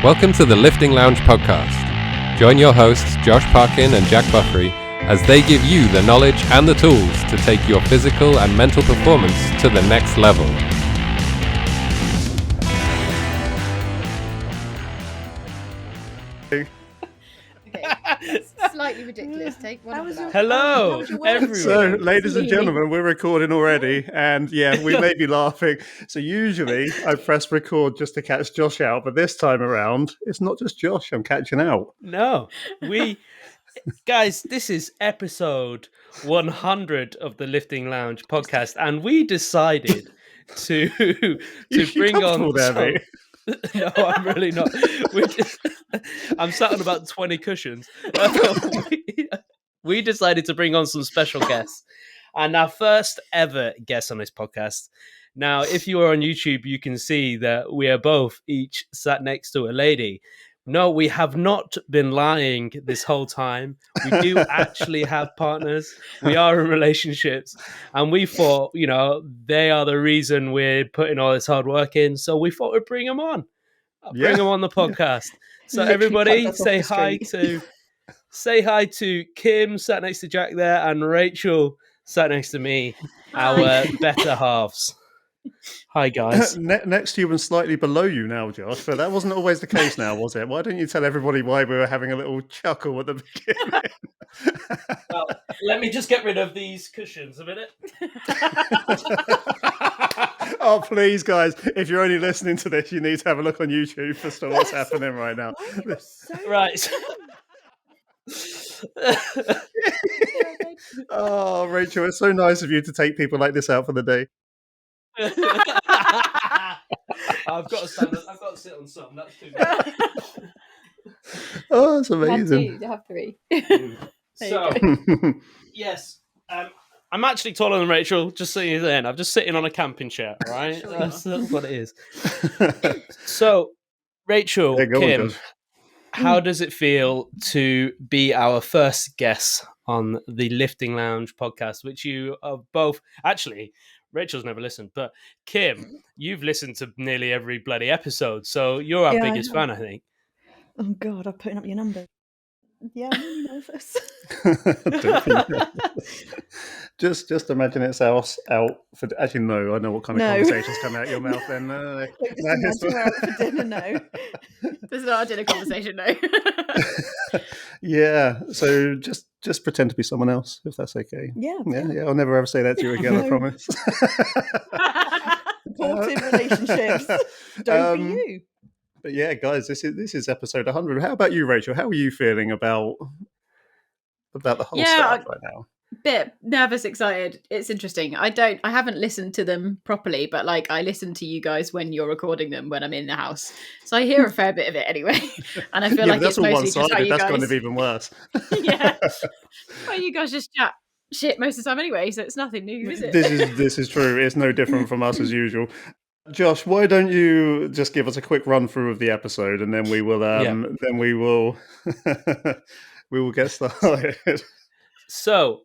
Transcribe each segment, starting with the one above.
Welcome to the Lifting Lounge podcast. Join your hosts, Josh Parkin and Jack Buffery, as they give you the knowledge and the tools to take your physical and mental performance to the next level. Slightly ridiculous. Take one. Hello, everyone. So, ladies and gentlemen, we're recording already, and yeah, we may be laughing. So usually I press record just to catch Josh out, but this time around, it's not just Josh I'm catching out. No, guys, this is episode 100 of the Lifting Lounge podcast, and we decided to bring on there, mate? No, I'm really not. I'm sat on about 20 cushions. We decided to bring on some special guests, and our first ever guest on this podcast. Now, if you are on YouTube, you can see that we are both each sat next to a lady. No, we have not been lying this whole time. We do actually have partners. We are in relationships. And we thought, they are the reason we're putting all this hard work in. So we thought we'd bring them on. Bring them on the podcast. So everybody say hi to Kim, sat next to Jack there, and Rachel, sat next to me, our better halves. Hi, guys. Next to you and slightly below you now, Josh, but that wasn't always the case now, was it? Why don't you tell everybody why we were having a little chuckle at the beginning? Well, let me just get rid of these cushions a minute. Oh, please, guys, if you're only listening to this, you need to have a look on YouTube for what's happening right now. Right. Oh, Rachel, it's so nice of you to take people like this out for the day. I've got to sit on something. That's too much. Oh, that's amazing. You have three. So, yes, I'm actually taller than Rachel. Just so you're there, I'm just sitting on a camping chair. Right, sure. That's what it is. So, Rachel, Kim, how does it feel to be our first guest on the Lifting Lounge podcast, which you are both actually? Rachel's never listened, but Kim, you've listened to nearly every bloody episode, so you're our biggest fan, I think. Oh God, I'm putting up your number. Yeah, I'm really nervous. Just imagine it's out for. Actually, no, I know what kind of conversations come out your mouth. Then just imagine we're out for dinner. No, this is not a dinner conversation. No. Yeah, so just pretend to be someone else, if that's okay. Yeah. I'll never ever say that to you again. I promise. Supportive relationships. Don't be you. But yeah, guys, this is episode 100. How about you, Rachel? How are you feeling about the whole setup right now? Bit nervous, excited. It's interesting. I haven't listened to them properly, but I listen to you guys when you're recording them when I'm in the house, so I hear a fair bit of it anyway. And I feel like that's it's all mostly one-sided. just how you that's guys... kind of even worse. Yeah, well, you guys just chat shit most of the time anyway, so it's nothing new, is it? This is true. It's no different from us as usual. Josh, why don't you just give us a quick run through of the episode, and then we will we will get started. So,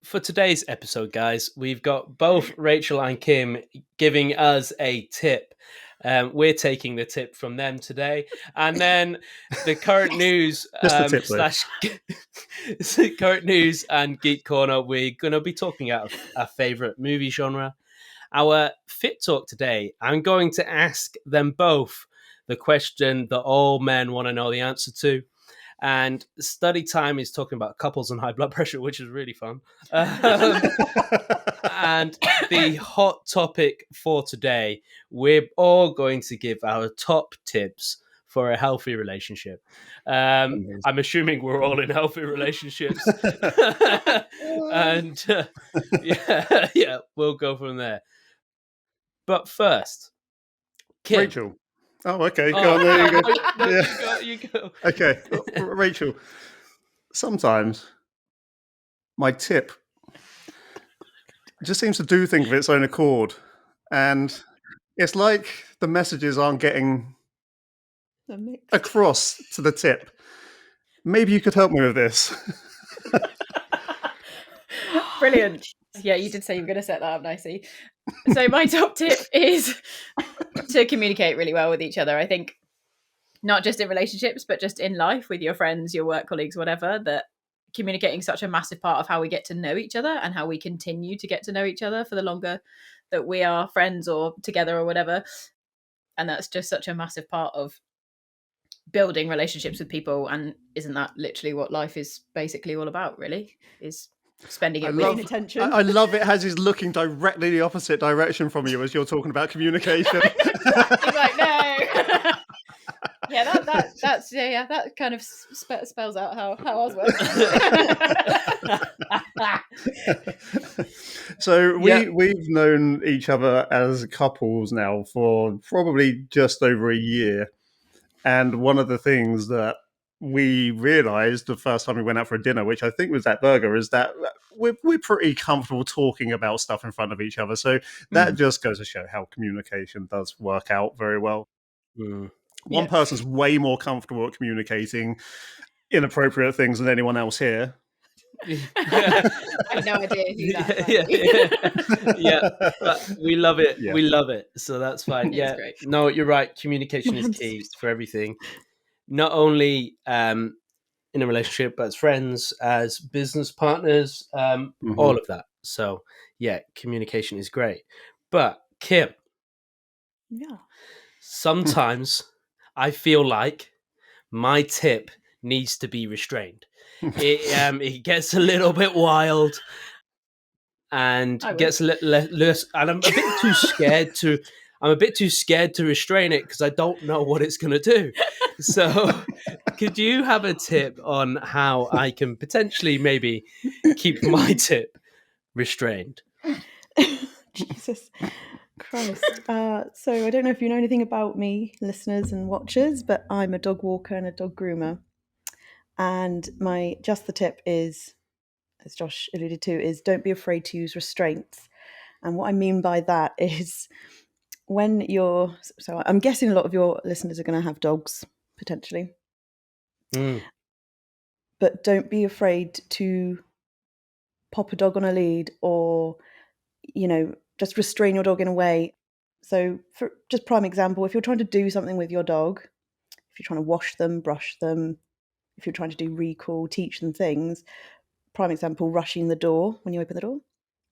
for today's episode, guys, we've got both Rachel and Kim giving us a tip. We're taking the tip from them today, and then the current news current news and geek corner. We're going to be talking about our favorite movie genre. Our fit talk today, I'm going to ask them both the question that all men want to know the answer to. And study time is talking about couples and high blood pressure, which is really fun. And the hot topic for today, we're all going to give our top tips for a healthy relationship. I'm assuming we're all in healthy relationships. And yeah, we'll go from there. But first, Kim. Rachel. Oh, okay. Go on, there you go. You go. Okay, Rachel. Sometimes my tip just seems to do things of its own accord, and it's like the messages aren't getting across to the tip. Maybe you could help me with this. Brilliant. Yeah, you did say you were going to set that up nicely. So my top tip is to communicate really well with each other. I think not just in relationships, but just in life with your friends, your work colleagues, whatever, that communicating is such a massive part of how we get to know each other and how we continue to get to know each other for the longer that we are friends or together or whatever. And that's just such a massive part of building relationships with people. And isn't that literally what life is basically all about, really? Is spending it Paying with. attention. I love it as he's looking directly the opposite direction from you as you're talking about communication. Exactly right, no. Yeah, that's that kind of spells out how ours works. So Yeah. we've known each other as couples now for probably just over a year, and one of the things that we realized the first time we went out for a dinner, which I think was that burger, is that we're pretty comfortable talking about stuff in front of each other. So that just goes to show how communication does work out very well. Mm. One Yeah. person's way more comfortable at communicating inappropriate things than anyone else here. I have no idea who that Yeah, but we love it. Yeah. We love it. So that's fine. Yeah, it's Yeah. great. No, you're right. Communication is key for everything. Not only in a relationship, but as friends, as business partners, all of that. So yeah, communication is great. But Kim, Yeah. sometimes I feel like my tip needs to be restrained. It gets a little bit wild and I would. gets a little less, and I'm a bit too scared to. I'm a bit too scared to restrain it because I don't know what it's going to do. So, could you have a tip on how I can potentially maybe keep my tip restrained? Jesus Christ. So I don't know if you know anything about me, listeners and watchers, but I'm a dog walker and a dog groomer. And my just the tip is, as Josh alluded to, is don't be afraid to use restraints. And what I mean by that is when you're, so I'm guessing a lot of your listeners are going to have dogs potentially, but don't be afraid to pop a dog on a lead or, just restrain your dog in a way. So for just prime example, if you're trying to do something with your dog, if you're trying to wash them, brush them, if you're trying to do recall, teach them things, prime example, rushing the door when you open the door,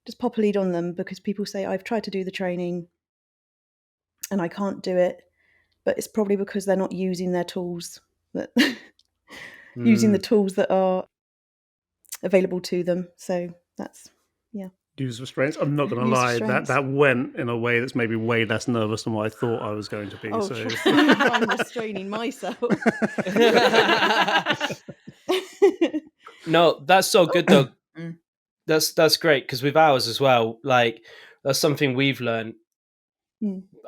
just pop a lead on them, because people say, I've tried to do the training and I can't do it, but it's probably because they're not using their tools, using the tools that are available to them. So that's, yeah. Use restraints. I'm not going to Use lie, restraints. that went in a way that's maybe way less nervous than what I thought I was going to be. Oh, So trust me, I'm restraining myself. No, that's so good though. Mm. That's great, because with ours as well, like that's something we've learned.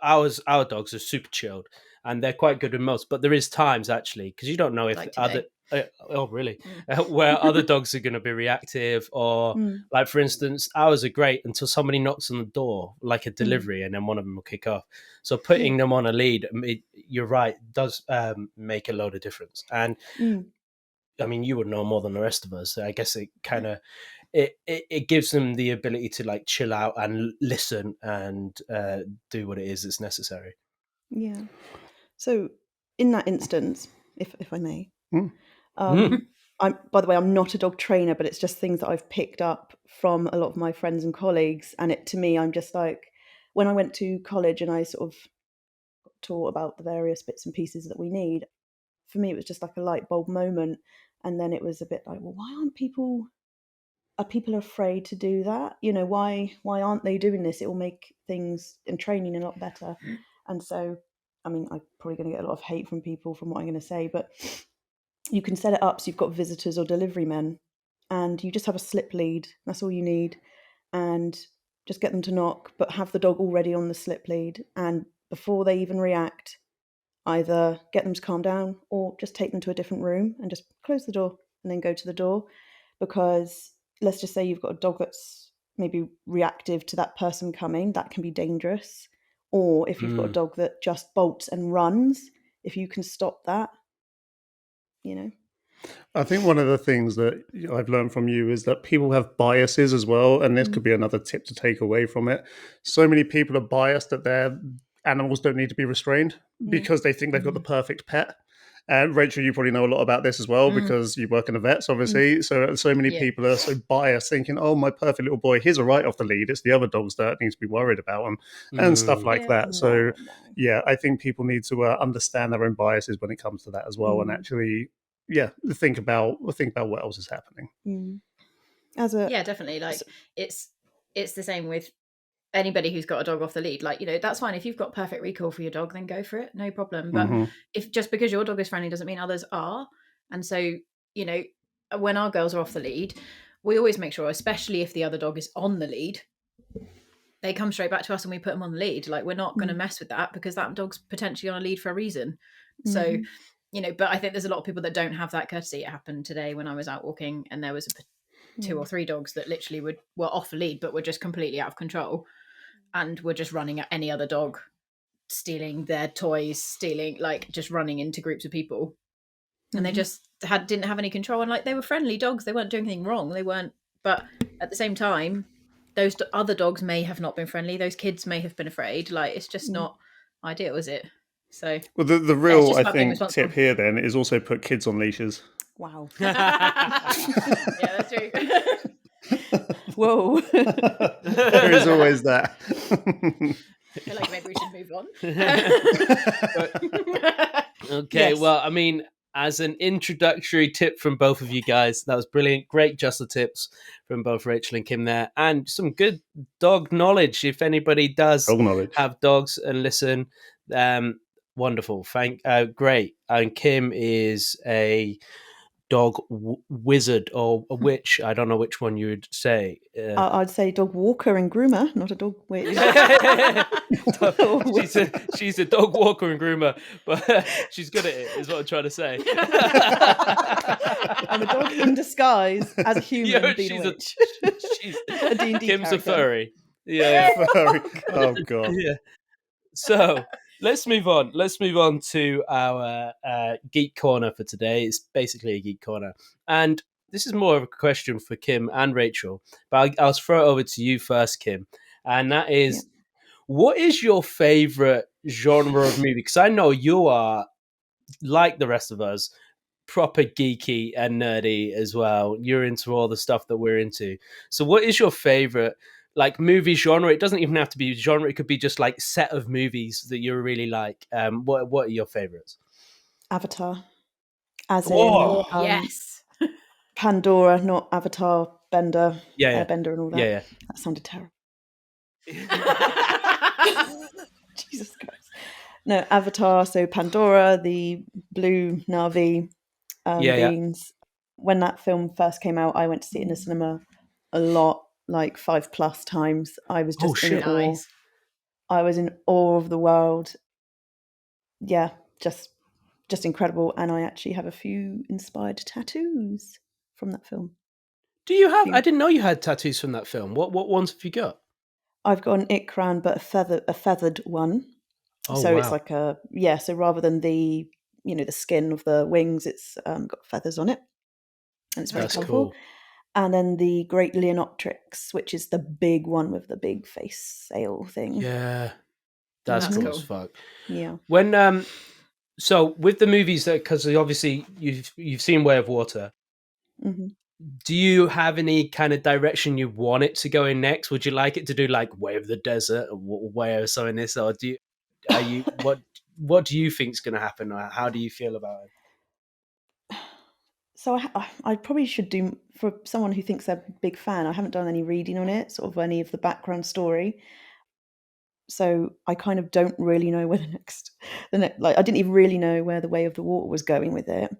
Our dogs are super chilled and they're quite good with most, but there is times actually, because you don't know if Like other where other dogs are going to be reactive, or like for instance, ours are great until somebody knocks on the door like a delivery, and then one of them will kick off. So putting them on a lead, you're right, does make a load of difference. And I mean, you would know more than the rest of us. I guess it kind of it gives them the ability to like chill out and listen and do what it is that's necessary. Yeah. So in that instance, if I may, by the way, I'm not a dog trainer, but it's just things that I've picked up from a lot of my friends and colleagues. And to me, I'm just like, when I went to college and I sort of taught about the various bits and pieces that we need, for me, it was just like a light bulb moment. And then it was a bit like, well, why aren't people afraid to do that? Why aren't they doing this? It will make things and training a lot better. And so, I mean, I'm probably going to get a lot of hate from people from what I'm going to say, but you can set it up so you've got visitors or delivery men, and you just have a slip lead. That's all you need. And just get them to knock, but have the dog already on the slip lead. And before they even react, either get them to calm down or just take them to a different room and just close the door and then go to the door. Because let's just say you've got a dog that's maybe reactive to that person coming, that can be dangerous. Or if you've got a dog that just bolts and runs, if you can stop that, I think one of the things that I've learned from you is that people have biases as well, and this could be another tip to take away from it. So many people are biased that their animals don't need to be restrained because they think they've got the perfect pet. And Rachel, you probably know a lot about this as well because you work in the vets, obviously. So many Yeah. people are so biased, thinking, "Oh, my perfect little boy, he's all right off the lead. It's the other dogs that need to be worried about him," and stuff like Yeah. that. So, No. yeah, I think people need to understand their own biases when it comes to that as well, and actually, think about what else is happening. Yeah, definitely. Like it's the same with anybody who's got a dog off the lead. Like, that's fine. If you've got perfect recall for your dog, then go for it, no problem. But if just because your dog is friendly doesn't mean others are. And so, when our girls are off the lead, we always make sure, especially if the other dog is on the lead, they come straight back to us and we put them on the lead. Like, we're not going to mess with that because that dog's potentially on a lead for a reason. So, but I think there's a lot of people that don't have that courtesy. It happened today when I was out walking and there was 2 or 3 dogs that literally were off the lead, but were just completely out of control and were just running at any other dog, stealing their toys, just running into groups of people. And they just didn't have any control. And they were friendly dogs. They weren't doing anything wrong. They weren't. But at the same time, those other dogs may have not been friendly. Those kids may have been afraid. It's just not ideal, is it? So, well, the real, just I about being think, responsible. tip here then is also put kids on leashes. Wow. Yeah, that's true. Whoa. There is always that. I feel like maybe we should move on. Okay, Yes. well, I mean, as an introductory tip from both of you guys, that was brilliant. Great Juster tips from both Rachel and Kim there, and some good dog knowledge. If anybody does Dog knowledge. have dogs and listen, wonderful. Great. And Kim is a dog wizard or a witch. I don't know which one you would say. I'd say dog walker and groomer, not a dog witch. she's a dog walker and groomer, but she's good at it, is what I'm trying to say. I'm a dog in disguise as a human being a witch. She's a D&D Kim's character. a furry. Yeah. Oh god. Yeah. So let's move on. Let's move on to our geek corner for today. It's basically a geek corner, and this is more of a question for Kim and Rachel. But I'll throw it over to you first, Kim, and that is, what is your favorite genre of movie? Because I know you are, like the rest of us, proper geeky and nerdy as well. You're into all the stuff that we're into. So what is your favorite movie genre? It doesn't even have to be genre. It could be just set of movies that you really like. What are your favorites? Avatar. As Whoa. in Yes. Pandora, not Avatar, Bender, Yeah. Airbender and all that. Yeah. That sounded terrible. Jesus Christ. No, Avatar, so Pandora, the blue Na'vi beings. When that film first came out, I went to see it in the cinema a lot, 5+ times. I was just in awe. Nice. I was in awe of the world. Yeah, just incredible. And I actually have a few inspired tattoos from that film. Do you have? I didn't know you had tattoos from that film. What ones have you got? I've got an ikran, but a feathered one. Oh, so wow. it's like so rather than the the skin of the wings, it's got feathers on it, and it's very colourful. Cool. And then the Great Leonopteryx, which is the big one with the big face sail thing. Yeah, that's cool as fuck. Yeah. When so with the movies, because obviously you've seen Way of Water. Mm-hmm. Do you have any kind of direction you want it to go in next? Would you like it to do Way of the Desert or Way of something this, or what do you think is going to happen, or how do you feel about it? So I probably should do, for someone who thinks they're a big fan, I haven't done any reading on it, sort of any of the background story. So I kind of don't really know where I didn't even really know where the Way of the Water was going with it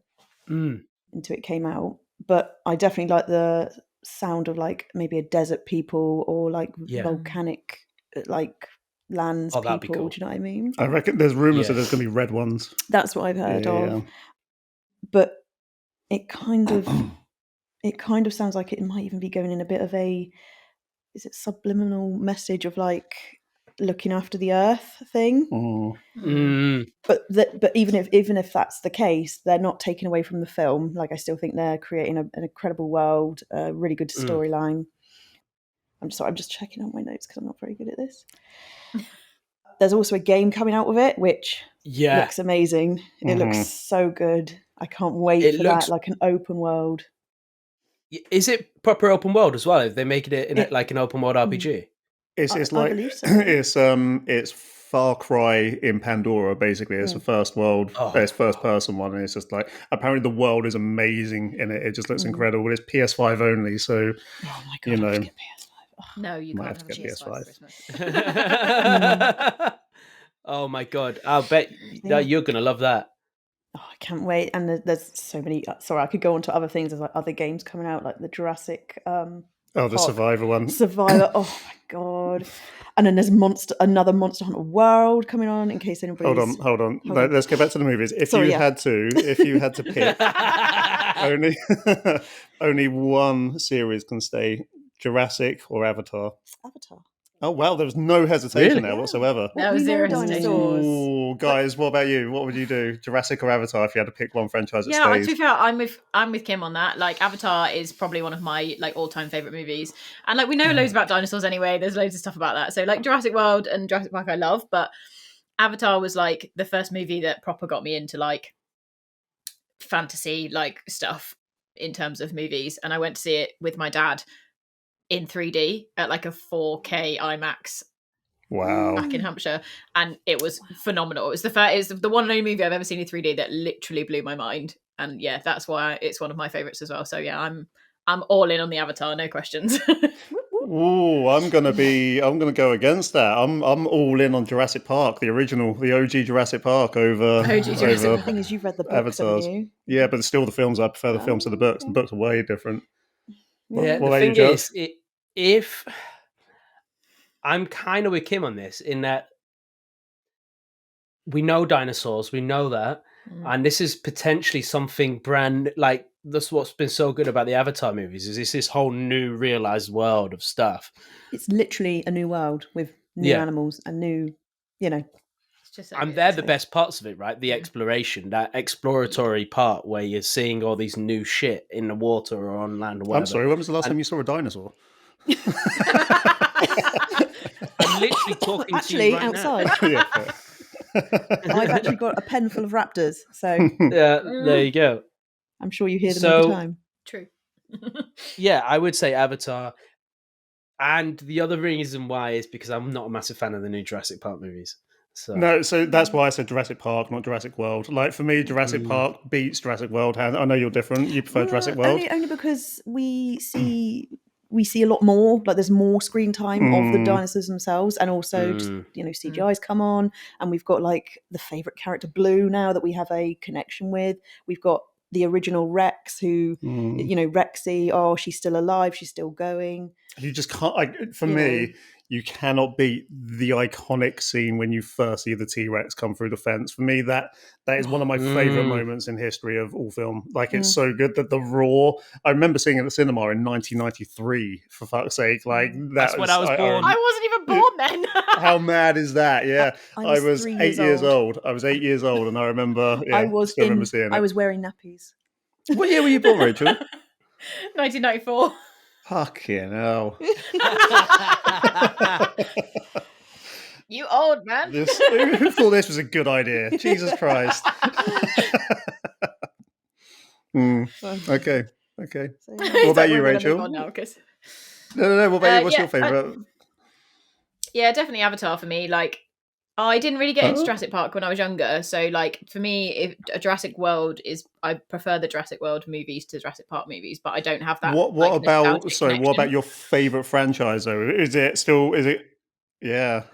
until it came out. But I definitely like the sound of maybe a desert people or volcanic lands people. That'd be cool. Do you know what I mean? I reckon there's rumours that there's going to be red ones. That's what I've heard of. But it kind of sounds like it might even be going in a bit of a, is it subliminal message of looking after the earth thing. But even if that's the case, they're not taking away from the film. I still think they're creating an incredible world, a really good storyline. I'm sorry, I'm just checking on my notes because I'm not very good at this. there's also a game coming out with it, which Yeah, looks amazing. It looks Mhm. so good. I can't wait It for looks- that, like an open world. is it proper open world as well? If they make it in It- like an open world RPG? It's I like believe so. it's Far Cry in Pandora. Basically, it's a first world, Oh. it's first person one, and it's just like apparently the world is amazing in it. It just looks Mm. incredible. It's PS5 only, so Oh my god, you I know, have to get PS5. No, you Might can't have have to a get PS5 for PS5. Christmas. Oh my god! I'll bet Yeah. you're gonna love that. Oh, I can't wait. And there's so many. Sorry, I could go on to other things. There's like other games coming out, like the Jurassic. the Park Survivor one. Survivor. Oh my god! And then there's another Monster Hunter World coming on. In case anybody's Hold on. Hold No, on. let's go back to the movies. If Sorry, you yeah. had to pick, only only one series can stay: Jurassic or Avatar. Avatar. Oh wow, there was no hesitation Really? there Yeah. whatsoever. No, we zero know hesitation. Ooh, guys, what about you? What would you do, Jurassic or Avatar, if you had to pick one franchise that Yeah, to stays? be fair, I'm with Kim on that. Like, Avatar is probably one of my like all-time favorite movies, and like we know loads about dinosaurs anyway. There's loads of stuff about that. So like Jurassic World and Jurassic Park, I love, but Avatar was like the first movie that proper got me into like fantasy like stuff in terms of movies, and I went to see it with my dad in 3D at like a 4K IMAX Wow. back in Hampshire, and it was phenomenal. It was the one and only movie I've ever seen in 3D that literally blew my mind, and yeah, that's why it's one of my favorites as well. So yeah, I'm all in on the Avatar, no questions. Ooh, I'm gonna go against that. I'm all in on Jurassic Park, the original, the OG Jurassic Park over OG Jurassic The over thing is, you've read the books, haven't Avatars. you? Yeah, but still the films. I prefer the films to the books. The books are way different. Yeah, What the about you, thing Joe? is, if I'm kind of with Kim on this, in that we know dinosaurs, we know that, and this is potentially something brand like that's what's been so good about the Avatar movies is it's this whole new realized world of stuff. It's literally a new world with new Yeah. animals and new, you know. It's just so And good. they're the best parts of it, right? The exploration, that exploratory part where you're seeing all these new shit in the water or on land or whatever. I'm sorry. When was the last time you saw a dinosaur? I'm literally talking Actually, to you right outside. Yeah, fair. I've actually got a pen full of raptors, so now. Yeah, there you go. I'm sure you hear them all So- the time. True. Yeah, I would say Avatar. And the other reason why is because I'm not a massive fan of the new Jurassic Park movies. So No, so that's why I said Jurassic Park, not Jurassic World. Like for me, Jurassic Park beats Jurassic World. I know you're different. You prefer Jurassic World. Only because we see a lot more. Like there's more screen time of the dinosaurs themselves, and also just, CGI's come on, and we've got like the favorite character Blue now that we have a connection with. We've got the original Rex, who Rexy. Oh, she's still alive. She's still going. You just can't. For me, you cannot beat the iconic scene when you first see the T-Rex come through the fence. For me, that is one of my favorite moments in history of all film. Like it's so good that the roar. I remember seeing it at the cinema in 1993. For fuck's sake, like That's when I was born. I wasn't even born then. How mad is that? Yeah, I was 3 8 years old. I was 8 years old, and I remember. Yeah, still remember seeing it. I was wearing nappies. What year were you born, Rachel? 1994. Fucking hell. You old man. Who thought this was a good idea? Jesus Christ. Okay. So, What about you, Rachel? No, No. What about you? What's your favourite? Yeah, definitely Avatar for me. Like, I didn't really get into Jurassic Park when I was younger, so like for me, if a Jurassic World I prefer the Jurassic World movies to Jurassic Park movies, but I don't have that. What like, about? nostalgic Sorry. What connection. about your favourite franchise? Though, is it? Yeah.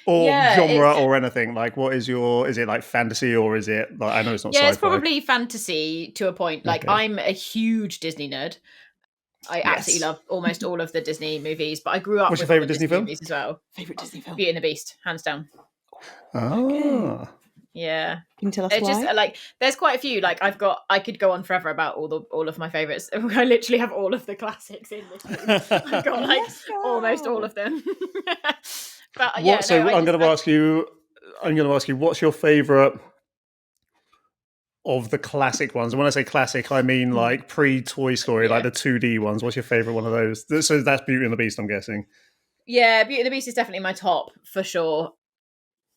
Or Yeah, genre or anything? Like, what is your? Is it like fantasy or is it like? I know it's not. Yeah, sci-fi. it's probably fantasy to a point. Like, Okay. I'm a huge Disney nerd. I absolutely love almost all of the Disney movies, but I grew up What's your with all favourite the Disney film? movies as well. favorite Disney film. Beauty and the Beast, hands down. Ah. Yeah. Can you tell us It's why? just like there's quite a few. Like I could go on forever about all of my favorites. I literally have all of the classics in this room. I've got like almost all of them. But yeah, So I'm going to ask you. What's your favourite of the classic ones? And when I say classic, I mean like pre-Toy Story, like the 2D ones. What's your favourite one of those? So that's Beauty and the Beast, I'm guessing. Yeah, Beauty and the Beast is definitely my top for sure.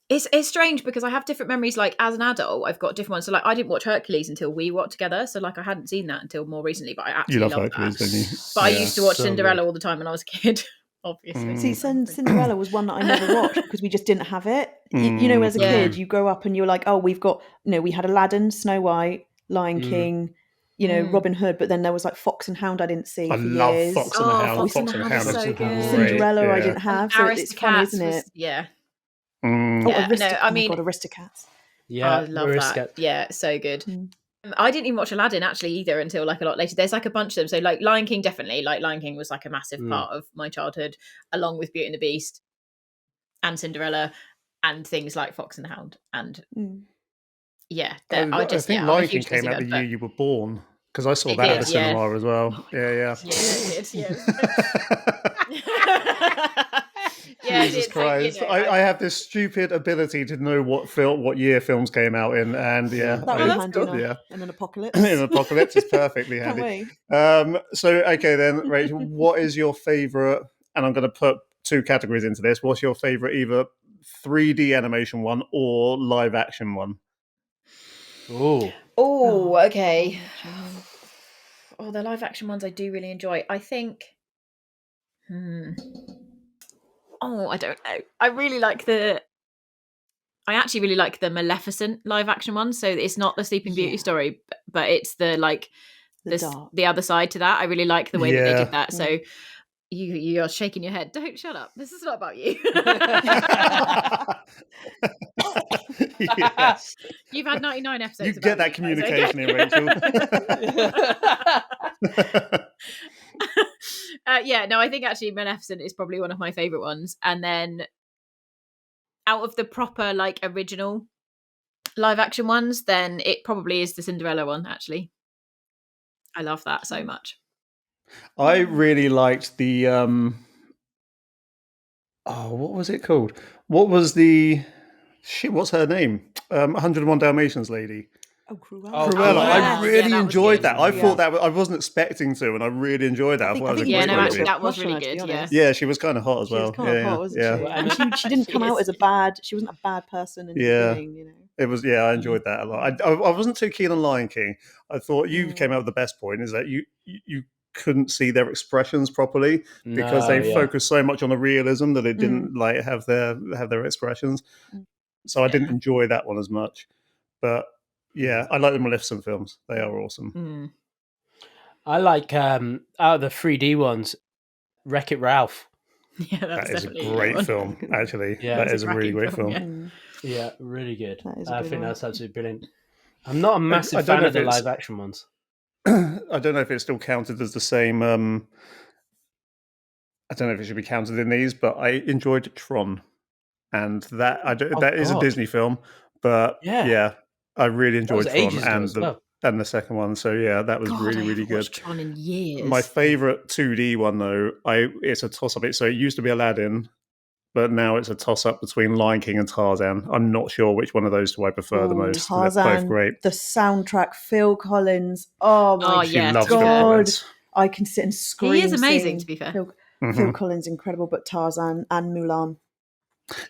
It's strange because I have different memories. Like as an adult, I've got different ones. So like I didn't watch Hercules until we watched together. So like I hadn't seen that until more recently. But I You absolutely love love Hercules, that. don't you? But I Yeah. used to watch So Cinderella good. all the time when I was a kid. Obviously. See, Cinderella was one that I never watched because we just didn't have it. You know, as a Yeah. kid, you grow up and you're like, oh, we've got, we had Aladdin, Snow White, Lion King, Robin Hood, but then there was like Fox and Hound I didn't see I for love years. Fox and the Hound. Fox Fox and the and the Hound Hound is so is good. great. Cinderella I Yeah. didn't have, so it's funny, isn't it? Yeah. Oh, Yeah, no, I oh my mean- God, Aristocats. Yeah, I love that. Yeah, so good. I didn't even watch Aladdin actually either until like a lot later. There's like a bunch of them. So like Lion King, definitely. Like Lion King was like a massive part of my childhood, along with Beauty and the Beast and Cinderella and things like Fox and the Hound. And yeah, I think I'm a Lion King huge Disney came out the nerd, year but- you were born because I saw It that at did, the yeah. cinema as well. Yeah. Yeah, it did. Yeah, it Jesus did. So, Christ! you know, I have this stupid ability to know what year films came out in, and That would Oh, be that's handy cool. enough. Yeah. And an apocalypse. in Apocalypse is perfectly Can't handy. wait. So okay then, Rachel, what is your favorite? And I'm going to put two categories into this. What's your favorite, either 3D animation one or live action one? Oh, Okay. Oh, the live action ones I do really enjoy. I think. Oh, I don't know. I actually really like the Maleficent live action one. So it's not the Sleeping Beauty story, but it's the like the other side to that. I really like the way that they did that. So you're shaking your head. Don't shut up. This is not about you. Yes. You've had 99 episodes. You get that communication in, Rachel. Yeah, no, I think actually Maleficent is probably one of my favorite ones. And then out of the proper like original live action ones, then it probably is the Cinderella one, actually. I love that so much. I really liked the what was it called? What was the what's her name? 101 Dalmatians lady. Oh, Cruella. Cruella. I yes. really that was enjoyed good. that. I thought that I wasn't expecting to, and I really enjoyed that. I thought it was a you Yeah, great no, were actually, movie. that was crush on really her, to be good. Yeah. honest. Yeah, she was kind of hot as She well. was kind of hot, wasn't she? And she didn't come out as she wasn't a bad person in the beginning, you know. It was, I enjoyed that a lot. I wasn't too keen on Lion King. I thought you came out with the best point, is that you couldn't see their expressions properly because they focused so much on the realism that it didn't like have their expressions. So I didn't enjoy that one as much. But yeah, I like the Maleficent films. They are awesome. I like out of the 3D ones, Wreck-It Ralph. Yeah, That is a great film, actually. Yeah, that it's is a really great film. Yeah, really good. I think that's absolutely brilliant. I'm not a massive I don't fan know of the if it's- live action ones. I don't know if it's still counted as the same. I don't know if it should be counted in these, but I enjoyed Tron, and that that is a Disney film, but Yeah. I really enjoyed was Tron ages ago as well. and the second one. So yeah, that was really really good. Watched Tron in years. My favorite 2D one though, it's a toss up. So it used to be Aladdin, but now it's a toss up between Lion King and Tarzan. I'm not sure which one of those two I prefer the most. Tarzan, they're both great. The soundtrack, Phil Collins. Oh my loves Phil God. Collins. I can sit and scream. He is amazing, sing. to be fair. Phil Collins, incredible, but Tarzan and Mulan.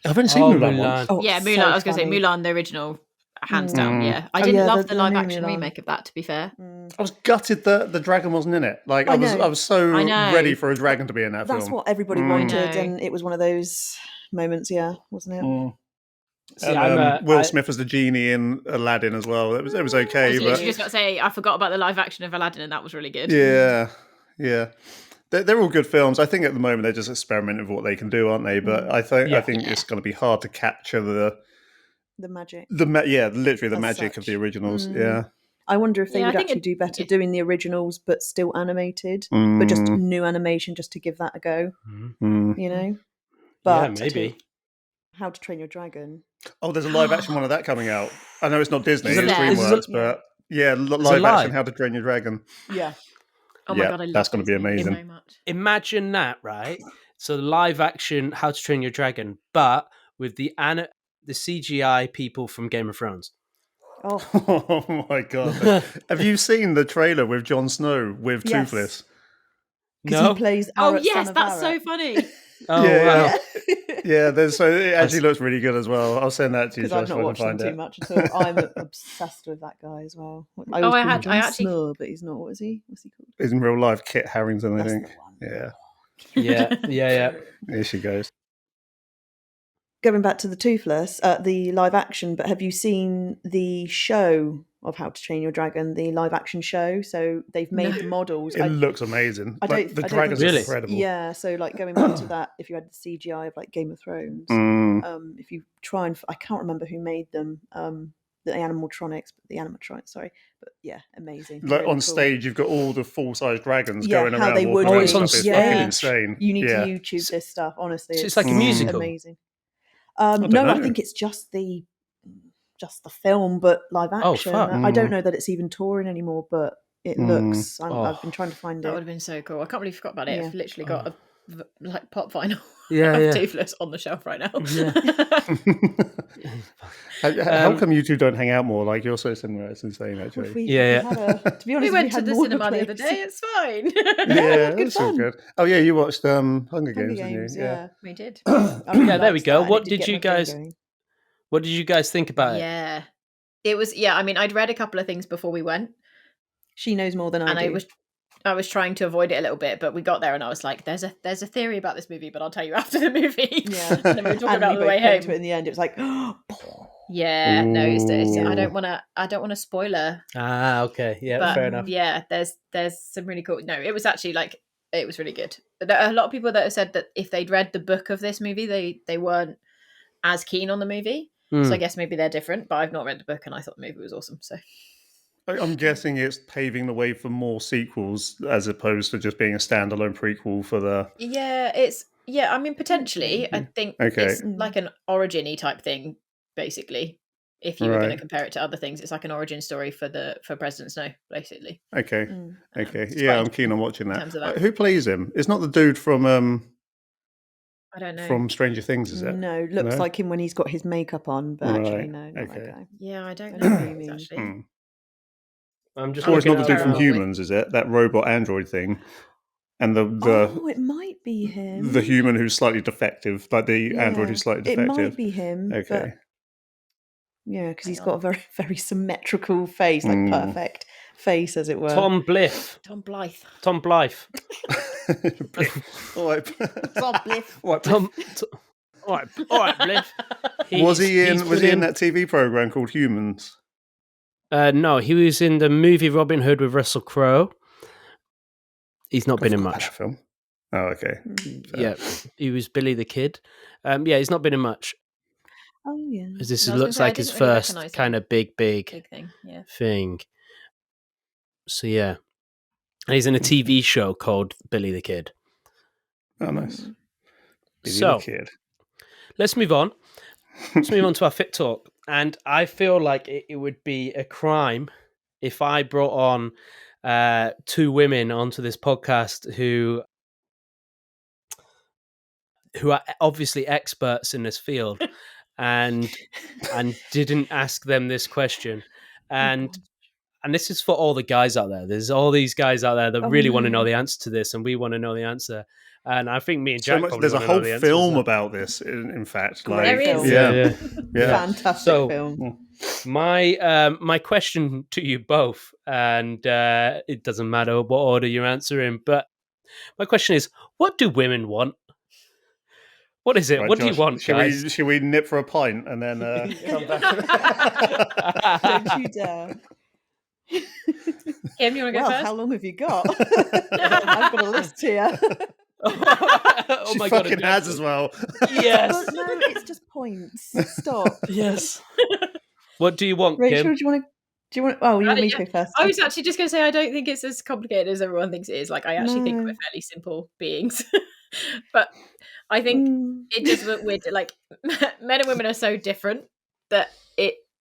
I've only seen Mulan once. Oh, Yeah, it's Mulan. so I was going to say funny. Mulan, the original, hands down. Yeah, I didn't love the live action remake of that. To be fair, I was gutted that the dragon wasn't in it. Like I was so ready for a dragon to be in that film. That's what everybody wanted, and it was one of those moments, wasn't it? See, Will Smith as the genie in Aladdin as well. It was okay, I but you just got to say I forgot about the live action of Aladdin, and that was really good. yeah. They're all good films. I think at the moment they're just experimenting with what they can do, aren't they? But I think it's going to be hard to capture the magic. Literally the magic of the originals. Yeah. I wonder if they would actually do better doing the originals, but still animated, but just new animation, just to give that a go. You know, but maybe. How to Train Your Dragon. Oh, there's a live action one of that coming out. I know it's not Disney, it's there? DreamWorks, but live action How to Train Your Dragon. Yeah. Oh my God, I love that's going to be amazing. so much. Imagine that, right? So live action How to Train Your Dragon, but with the CGI people from Game of Thrones. Oh my God. Have you seen the trailer with Jon Snow with Toothless? Because he plays Arat, yes, son of that's Arat. so funny. Oh, Yeah, wow. Yeah, so it actually looks really good as well. I'll send that to you, Because I've Josh, not if I can watched them find too it. much at all. I'm obsessed with that guy as well. I Oh, always I call him had- I John actually- Snur, but he's not. What is he? What's he called? In real life, Kit Harington, I That's think. the one. Yeah, Yeah. here she goes. Going back to the Toothless, the live action, but have you seen the show of How to Train Your Dragon, the live action show? So they've made No. the models. It looks amazing. I Like, don't- the I don't dragons think are Really? incredible. Yeah, so like going back to that, if you had the CGI of like Game of Thrones, if you try and I can't remember who made them, the animatronics, sorry, but yeah, amazing. Like really on cool. stage, you've got all the full-size dragons Yeah, going how around, they walking would around be. and stuff. It's It's on fucking stage. insane. You need Yeah. to YouTube this stuff. Honestly, So it's like a musical? amazing. don't No, I know. think it's just the film, but live Oh, action. fuck. I don't know that it's even touring anymore, but it looks. I've been trying to find That would it. have been so cool. I can't believe you forgot about it. Yeah. I've literally got a like pop vinyl Yeah, of yeah. Toothless on the shelf right now. Yeah. How come you two don't hang out more? Like, you're so similar. It's insane, actually. We Yeah. had to be honest, We went to had the more cinema the other place. day. It's fine. Yeah, good that's all fun. good. Oh, yeah, you watched Hunger Hunger Games, Games, didn't you? yeah. We did. I really Yeah, there we liked go. that, and What it did get you my brain guys- going. What did you guys think about it? Yeah. It was, I mean, I'd read a couple of things before we went, She knows more than I and do. I was trying to avoid it a little bit, but we got there and I was like, there's a theory about this movie, but I'll tell you after the movie. Yeah. And then we were talking And about we it on the both way came home. to it in the end. It was like, Yeah, no, it's I Ooh. don't want to spoiler. Ah, okay. Yeah, But fair enough. yeah, there's some really cool. No, it was actually like it was really good. There are a lot of people that have said that if they'd read the book of this movie, they weren't as keen on the movie. So I guess maybe they're different. But I've not read the book, and I thought the movie was awesome. So I'm guessing it's paving the way for more sequels as opposed to just being a standalone prequel for the... yeah, I mean potentially. I think Okay. it's like an origin-y type thing, basically. If you were going to Right. compare it to other things, it's like an origin story for President Snow, basically. Okay. Okay. it's Yeah, quite I'm keen on watching in that. terms of that. Who plays him? It's not the dude from I don't know. from Stranger Things, is it? no, looks No? like him when he's got his makeup on, but actually, Right, no, not okay. that guy. Yeah, I don't I know know who who it you is mean. actually. Hmm. I'm just Oh, it's looking not the dude at from Terrible with- Humans, is it? That robot android thing, and the Oh, it might be him. the human who's slightly defective, like the android who's slightly It defective. might be him. Okay. But yeah, because he's Hang got a very, very symmetrical face, like perfect face, as it were. Tom Bliff. Tom Blythe. Tom Blythe. All right. What? Tom. All right, Bliff. Was he He's in? Was been he in that TV program called Humans? No, he was in the movie Robin Hood with Russell Crowe. He's not been in Forgot about much. that film. Oh, okay. Fair. Yeah, he was Billy the Kid. Yeah, he's not been in much. Oh yeah. As this I was gonna looks say, I like his didn't really first recognise him. kind of big Big thing. Yeah. thing. So yeah, and he's in a TV show called Billy the Kid. Oh, nice. Billy So the Kid. let's move on. Let's move on to our fit talk. And I feel like it would be a crime if I brought on two women onto this podcast who are obviously experts in this field and didn't ask them this question. And this is for all the guys out there. There's all these guys out there that really want to know the answer to this, and we want to know the answer. And I think me and Jack probably There's a wanna know whole the answer as film well. about this. In fact, Great like, There is. film. yeah. Fantastic So- film. My question to you both, and it doesn't matter what order you're answering, but my question is, what do women want? What is it? Right, what do you Josh, want, guys? Should we nip for a pint and then come back? Don't you dare. Kim, you want to go Well, first? how long have you got? I've got a list here. Oh She my god! fucking has as well. Yes. But no, it's just points. Stop. Yes. What do you want, Rachel, Kim? do you want to? Oh, you want me to Yeah. go first? I was actually just going to say I don't think it's as complicated as everyone thinks it is. Like I actually think No. we're fairly simple beings, but I think it does look weird. Like men and women are so different that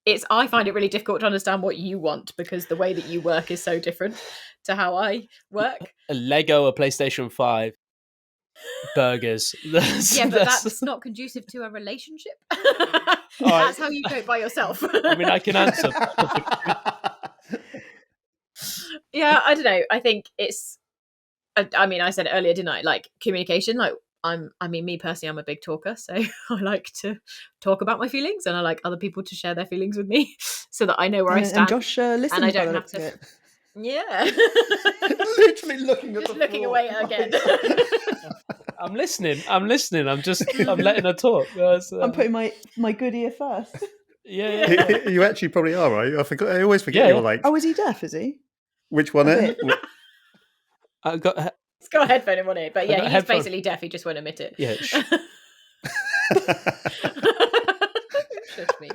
it's. I find it really difficult to understand what you want because the way that you work is so different to how I work. A Lego, a PlayStation 5, burgers. Yeah, but that's not conducive to a relationship. That's how you do it by yourself. I mean, I can answer. Yeah, I don't know. I think it's. I mean, I said it earlier, didn't I? Like communication. Like me personally, I'm a big talker, so I like to talk about my feelings, and I like other people to share their feelings with me, so that I know where I stand. And Josh listened. I by don't the have looks to. of it. Yeah, Literally looking at just the looking floor. away again. I'm listening. I'm letting her talk. I'm putting my good ear first. Yeah. You actually probably are, right? I always forget Yeah, you're yeah. like, Oh, is he deaf? Is he? which one? A Eh? bit. I got. It's got a headphone in one ear, but I yeah, got a he's headphone. basically deaf. He just won't admit it. Yeah. Shush me.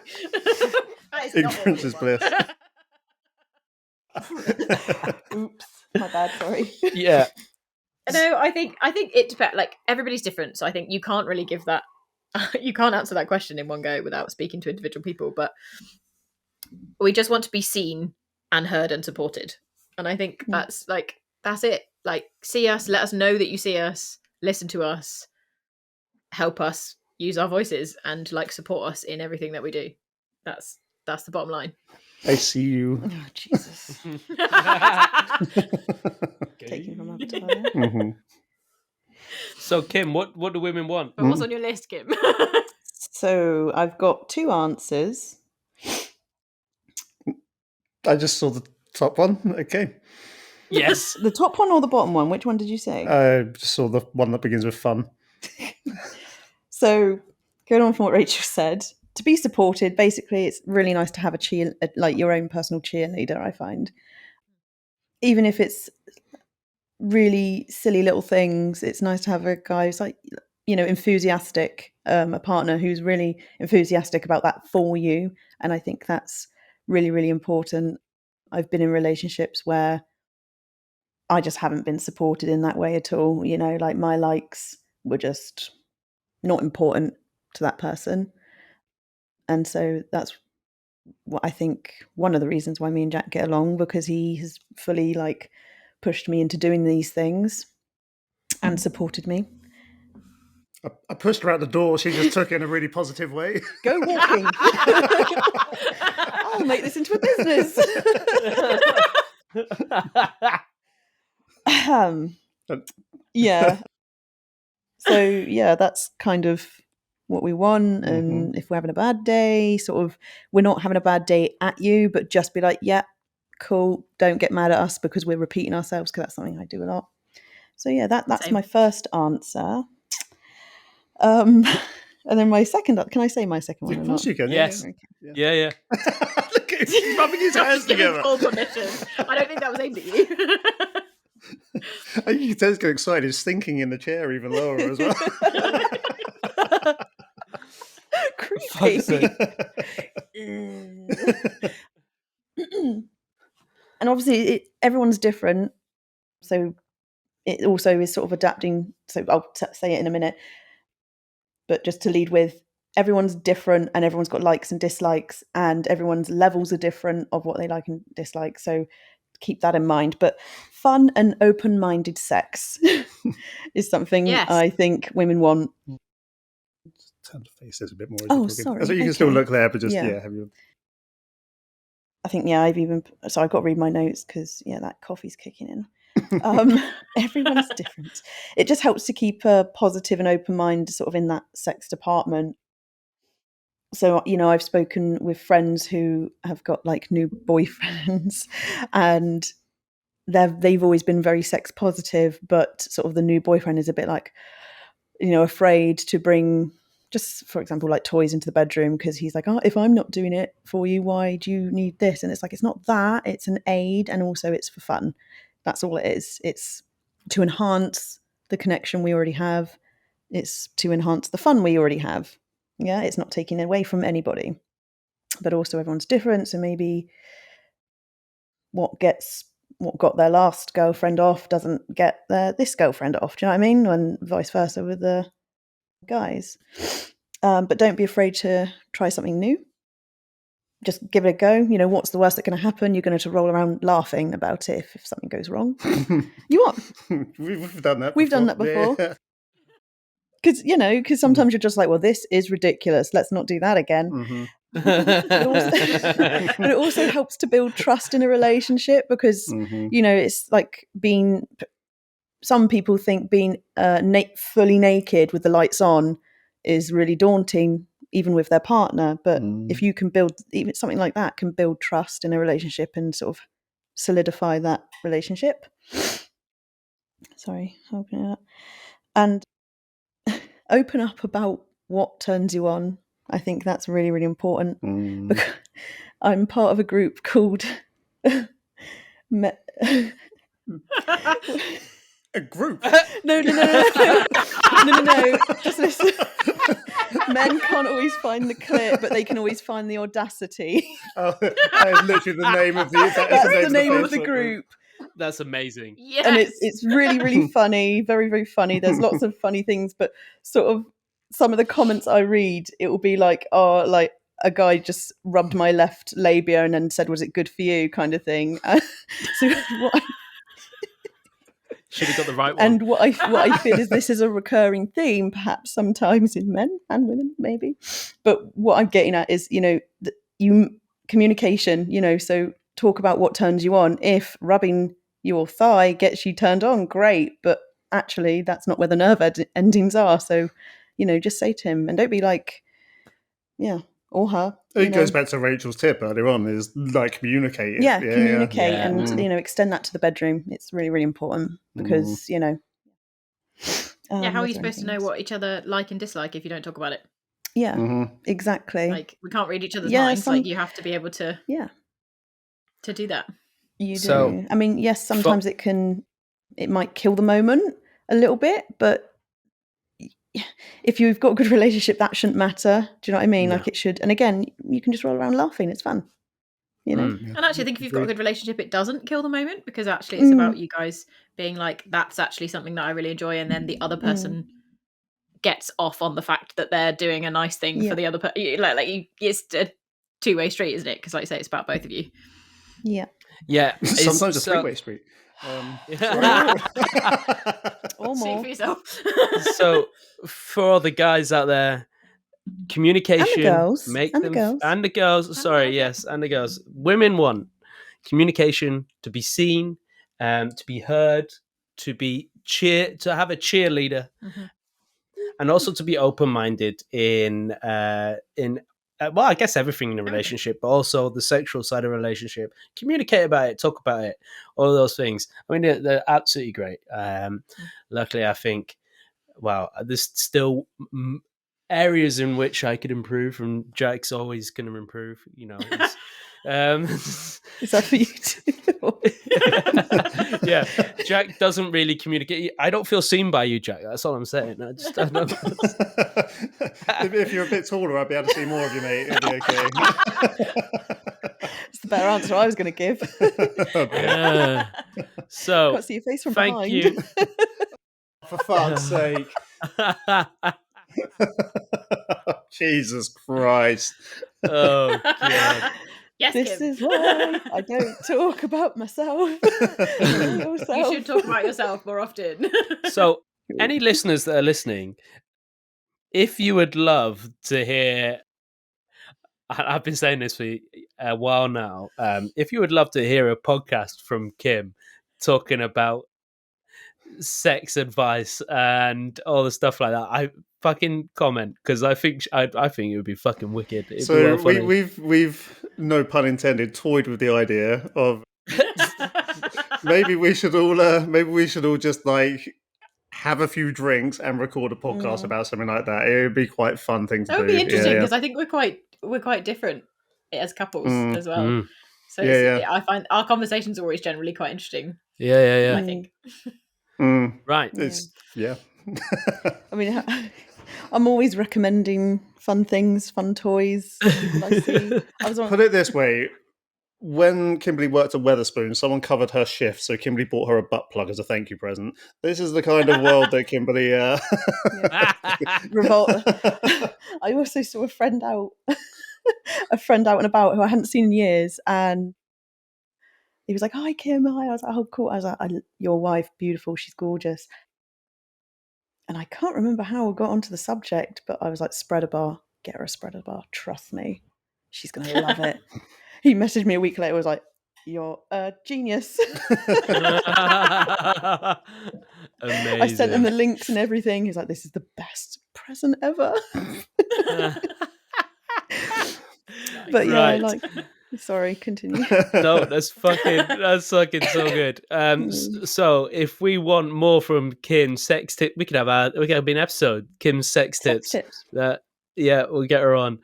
That is not what Ignorance we is want. bliss. Oops, my bad. Sorry. Yeah. No, I think it depends. Like, everybody's different, so I think you can't really give that. You can't answer that question in one go without speaking to individual people. But we just want to be seen and heard and supported, and I think that's it. Like, see us, let us know that you see us, listen to us, help us use our voices, and like support us in everything that we do. That's the bottom line. I see you. Oh, Jesus. Taking from Avatar. Mhm. So, Kim, what do women want? But what's on your list, Kim? So I've got 2 answers. I just saw the top one. Okay. Yes. The top one or the bottom one? Which one did you say? I just saw the one that begins with fun. So, going on from what Rachel said, to be supported, basically, it's really nice to have like your own personal cheerleader, I find. Even if it's really silly little things, it's nice to have a guy who's like, enthusiastic, a partner who's really enthusiastic about that for you. And I think that's really, really important. I've been in relationships where I just haven't been supported in that way at all. Like my likes were just not important to that person. And so that's what I think one of the reasons why me and Jack get along, because he has fully pushed me into doing these things and supported me. I pushed her out the door. She just took it in a really positive way. Go walking. I'll make this into a business. Yeah. So yeah, that's kind of what we want. And if we're having a bad day, we're not having a bad day at you, but just be like, yeah, cool. Don't get mad at us because we're repeating ourselves, because that's something I do a lot. So yeah, that's Same. my first answer. And then my second, can I say my second one? Of or course not? you can. Yes. Yeah. Yeah. Look at him rubbing his hands Giving together. full permission. I don't think that was aimed at you. I think he does get excited. He's thinking in the chair even lower as well. Fuck's sake. And obviously everyone's different, so it also is sort of adapting. So I'll say it in a minute, but just to lead with, everyone's different and everyone's got likes and dislikes, and everyone's levels are different of what they like and dislike, so keep that in mind. But fun and open-minded sex is something I think women want. Turn the faces a bit more. Oh, sorry. So you can still look there, but just Yeah. have your. I think I've got to read my notes because that coffee's kicking in. Everyone's different. It just helps to keep a positive and open mind sort of in that sex department. So I've spoken with friends who have got new boyfriends, and they've always been very sex positive, but sort of the new boyfriend is a bit afraid to bring, just for example, toys into the bedroom, because he's like, oh, if I'm not doing it for you, why do you need this? And it's it's not that, it's an aid, and also it's for fun. That's all it is. It's to enhance the connection we already have. It's to enhance the fun we already have. Yeah, it's not taking away from anybody, but also everyone's different. So maybe what got their last girlfriend off doesn't get this girlfriend off. Do you know what I mean? And vice versa with the guys. But don't be afraid to try something new. Just give it a go. What's the worst that can happen? You're going to roll around laughing about it if something goes wrong. You are. We've done that. We've done that before. Yeah. Because sometimes you're just like, well, this is ridiculous. Let's not do that again. But it also helps to build trust in a relationship, because it's some people think being fully naked with the lights on is really daunting, even with their partner. But if you can build even something like that, can build trust in a relationship and sort of solidify that relationship. Sorry, open it up. And open up about what turns you on. I think that's really, really important. Because I'm part of a group called A group? No. Just listen. Men can't always find the clip, but they can always find the audacity. Oh, that is literally the name of the. That's the name of the group. That's amazing. Yes. And it's really, really funny, very, very funny. There's lots of funny things, but sort of some of the comments I read, it will be like, oh, like a guy just rubbed my left labia and then said, "Was it good for you?" kind of thing. So what should have got the right one. And what I feel is this is a recurring theme, perhaps sometimes in men and women, maybe. But what I'm getting at is, communication. So talk about what turns you on. If rubbing your thigh gets you turned on, great. But actually, that's not where the nerve endings are. So, just say to him, and don't be like, or her. It goes back to Rachel's tip earlier on, is like communicate. Communicate Yeah. and extend that to the bedroom. It's really, really important because how are you supposed to know what each other like and dislike if you don't talk about it? Yeah, exactly. Like, we can't read each other's minds. Like, you have to be able to to do that. You do. I mean, yes, sometimes it might kill the moment a little bit, but if you've got a good relationship, that shouldn't matter. Do you know what I mean? No. Like, it should. And again, you can just roll around laughing. It's fun. And actually, I think if you've got a good relationship, it doesn't kill the moment, because actually it's about you guys being like, that's actually something that I really enjoy, and then the other person gets off on the fact that they're doing a nice thing for the other person. It's a two-way street, isn't it? Because like I say, it's about both of you. Yeah. Sometimes a three-way street. Or Speak more. for yourself. So for all the guys out there, communication, And the girls. make And them the girls. and the girls. Sorry, yes, and the girls. Women want communication, to be seen, to be heard, to have a cheerleader, and also to be open-minded in well, I guess everything in a relationship, but also the sexual side of a relationship. Communicate about it, talk about it, all of those things. I mean, they're absolutely great. Luckily, I think, there's still areas in which I could improve, and Jack's always going to improve. Is that for you too? Yeah, Jack doesn't really communicate. I don't feel seen by you, Jack. That's all I'm saying. I don't know. If you're a bit taller, I'd be able to see more of you, mate. It'd be okay. It's the better answer I was going to give. So, Can't see your face from thank behind. you. For fuck's sake. Jesus Christ. Oh, God. Yes, This Kim. is why I don't talk about myself. You should talk about yourself more often. So, any listeners that are listening, if you would love to hear, I've been saying this for a while now, if you would love to hear a podcast from Kim talking about sex advice and all the stuff like that, I fucking comment, because I think it would be fucking wicked. It'd be well funny. we've no pun intended toyed with the idea of maybe we should all just like have a few drinks and record a podcast about something like that. It would be quite a fun thing to do. That would be interesting, because I think we're quite different as couples as well. So I find our conversations are always generally quite interesting. Yeah. I think. Right. I mean, I'm always recommending fun things, fun toys. People I see. Put it this way. When Kymberley worked at Wetherspoon, someone covered her shift, so Kymberley bought her a butt plug as a thank you present. This is the kind of world that Kymberley... Revolt. I also saw a friend out and about who I hadn't seen in years, and he was like, "Hi, Kim." Hi. I was like, "Oh, cool." I was like, "Your wife, beautiful. She's gorgeous." And I can't remember how I got onto the subject, but I was like, "Spreader bar. Get her a spreader bar. Trust me. She's going to love it." He messaged me a week later, was like, "You're a genius." Amazing. I sent him the links and everything. He's like, "This is the best present ever." But yeah, Right. like, sorry, continue. No, that's fucking so good. So if we want more from Kim's sex tip, we could have an episode, Kim's sex tips. Yeah, we'll get her on.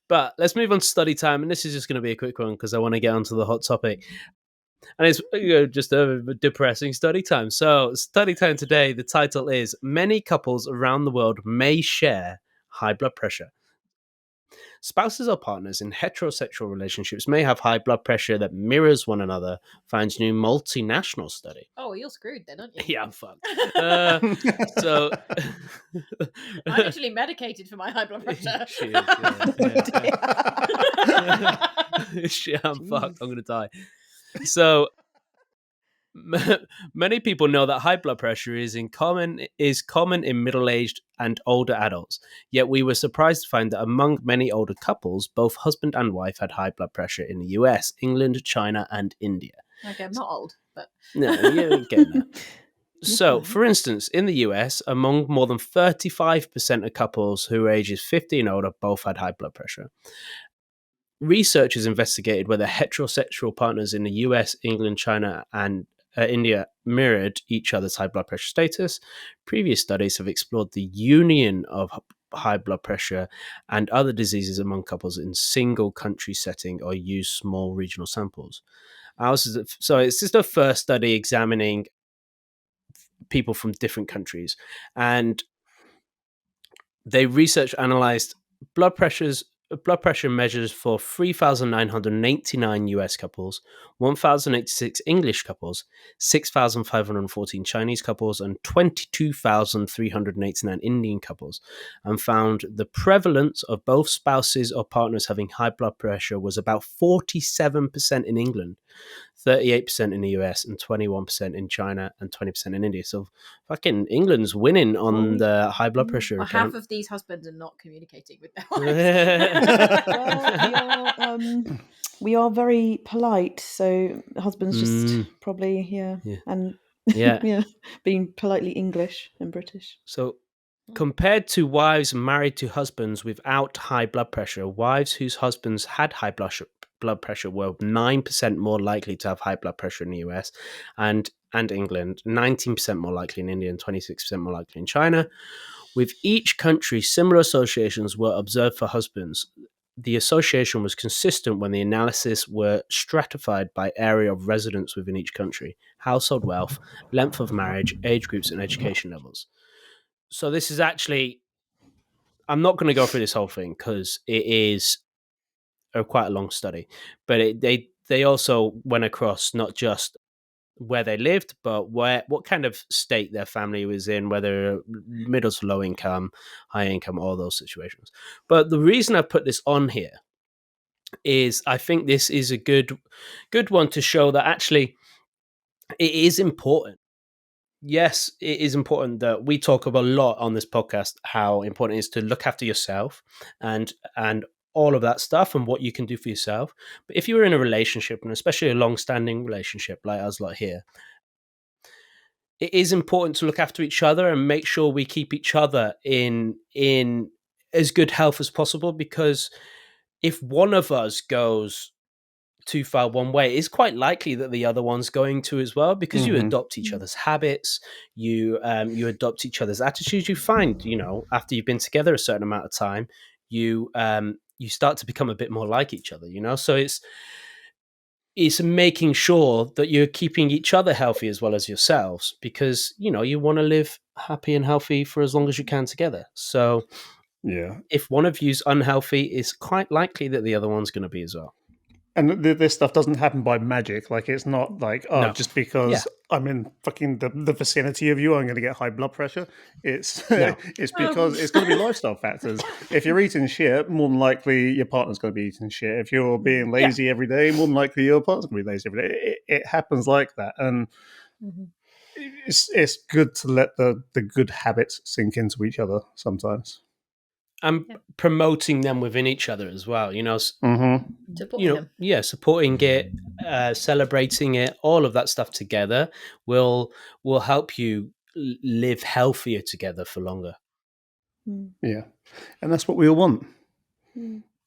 But let's move on to study time, and this is just going to be a quick one because I want to get onto the hot topic. And it's just a depressing study time. So study time today, the title is "Many Couples Around the World May Share High Blood Pressure." Spouses or partners in heterosexual relationships may have high blood pressure that mirrors one another, finds new multinational study. Oh, you're screwed then, aren't you? Yeah, I'm fucked. So I'm actually medicated for my high blood pressure. She is, Shit, I'm fucked. I'm gonna die. So many people know that high blood pressure is common in middle-aged and older adults. Yet we were surprised to find that among many older couples, both husband and wife had high blood pressure in the US, England, China, and India. Okay, I'm not old, but no, you're getting that. So, for instance, in the US, among more than 35% of couples who are ages 50 and older, both had high blood pressure. Researchers investigated whether heterosexual partners in the US, England, China, and India mirrored each other's high blood pressure status. Previous studies have explored the union of high blood pressure and other diseases among couples in single country setting or use small regional samples. So it's just a first study examining people from different countries, and they analyzed blood pressure measures for 3,989 US couples, 1,086 English couples, 6,514 Chinese couples, and 22,389 Indian couples, and found the prevalence of both spouses or partners having high blood pressure was about 47% in England, 38% in the US, and 21% in China, and 20% in India. So fucking England's winning on the high blood pressure well, account. half of these husbands are not communicating with their wives. Well, we are very polite, so husbands just probably and being politely English and British. So compared to wives married to husbands without high blood pressure, wives whose husbands had high blood pressure were 9% more likely to have high blood pressure in the US and England, 19% more likely in India, and 26% more likely in China. With each country, similar associations were observed for husbands. The association was consistent when the analysis were stratified by area of residence within each country, household wealth, length of marriage, age groups, and education levels. So this is actually, I'm not going to go through this whole thing because it is quite a long study, but they also went across not just where they lived, but what kind of state their family was in, whether middle to low income, high income, all those situations. But the reason I put this on here is I think this is a good one to show that actually it is important. Yes, it is important that we talk about a lot on this podcast how important it is to look after yourself and all of that stuff and what you can do for yourself. But if you're in a relationship, and especially a long-standing relationship like us lot here, it is important to look after each other and make sure we keep each other in as good health as possible, because if one of us goes too far one way, it's quite likely that the other one's going to as well, because you adopt each other's habits, you adopt each other's attitudes. You find, after you've been together a certain amount of time, you start to become a bit more like each other, so it's making sure that you're keeping each other healthy as well as yourselves, because you want to live happy and healthy for as long as you can together. So if one of you's unhealthy, it's quite likely that the other one's going to be as well. And this stuff doesn't happen by magic. Like, it's not like, just because I'm in fucking the vicinity of you, I'm going to get high blood pressure. It's it's because it's going to be lifestyle factors. If you're eating shit, more than likely your partner's going to be eating shit. If you're being lazy every day, more than likely your partner's going to be lazy every day. It happens like that. And it's good to let the good habits sink into each other sometimes. And promoting them within each other as well, supporting them. supporting it, celebrating it, all of that stuff together will help you live healthier together for longer. Yeah. And that's what we all want.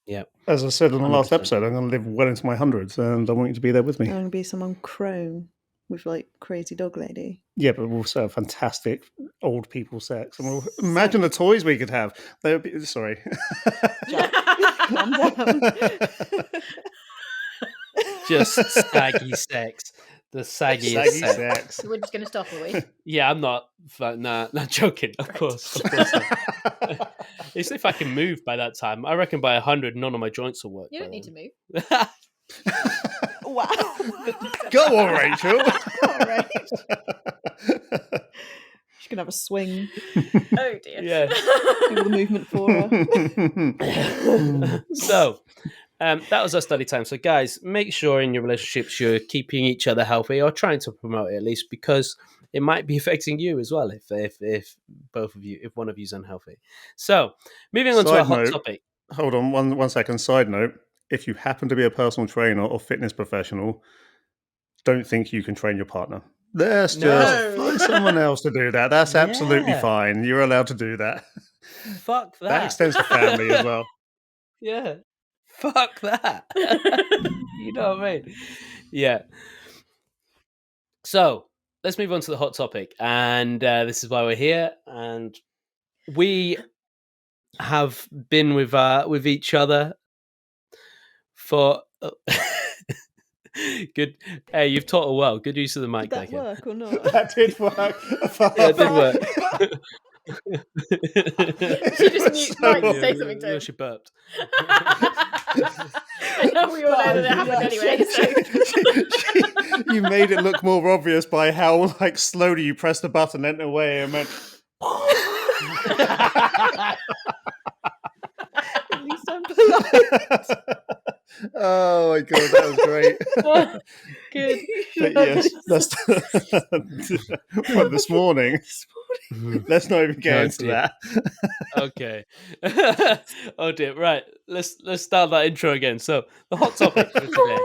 Yeah. As I said in the last 100%. episode, I'm going to live well into my hundreds, and I want you to be there with me. I'm going to be someone crone with like crazy dog lady. Yeah, but we'll also have fantastic old people sex. And we'll imagine the toys we could have. They would be, sorry. Calm down. Just saggy sex. The saggiest Saggy sex. sex. We're just going to stop, are we? Yeah, I'm not. Not joking. Of course. Not. It's if I can move by that time. I reckon by 100, none of my joints will work. You don't need to move. Wow. Go on, Rachel. All right. She can have a swing. Oh, dear. Yeah. Do the movement for her. So, that was our study time. So, guys, make sure in your relationships you're keeping each other healthy, or trying to promote it at least, because it might be affecting you as well if both of you, if one of you's unhealthy. So, moving on to our hot topic. Hold on, one second. Side note: if you happen to be a personal trainer or fitness professional, don't think you can train your partner. Let's just find someone else to do that. That's absolutely fine. You're allowed to do that. Fuck that. That extends to family as well. Yeah. Fuck that. You know what I mean? Yeah. So let's move on to the hot topic. And this is why we're here. And we have been with each other for good. Hey, you've taught her well. Good use of the mic. Did that there, work or not? That did work. Yeah, it did work. She just mute Mike to say something to him. She burped. I know we all know that it happened anyway. So. You made it look more obvious by how like slowly you pressed the button, went away, and went. At least I'm polite. Oh my god, that was great. Good. But yes, that's well, this morning. Let's not even get into that. Okay. Oh dear. Right. Let's start that intro again. So the hot topic for today.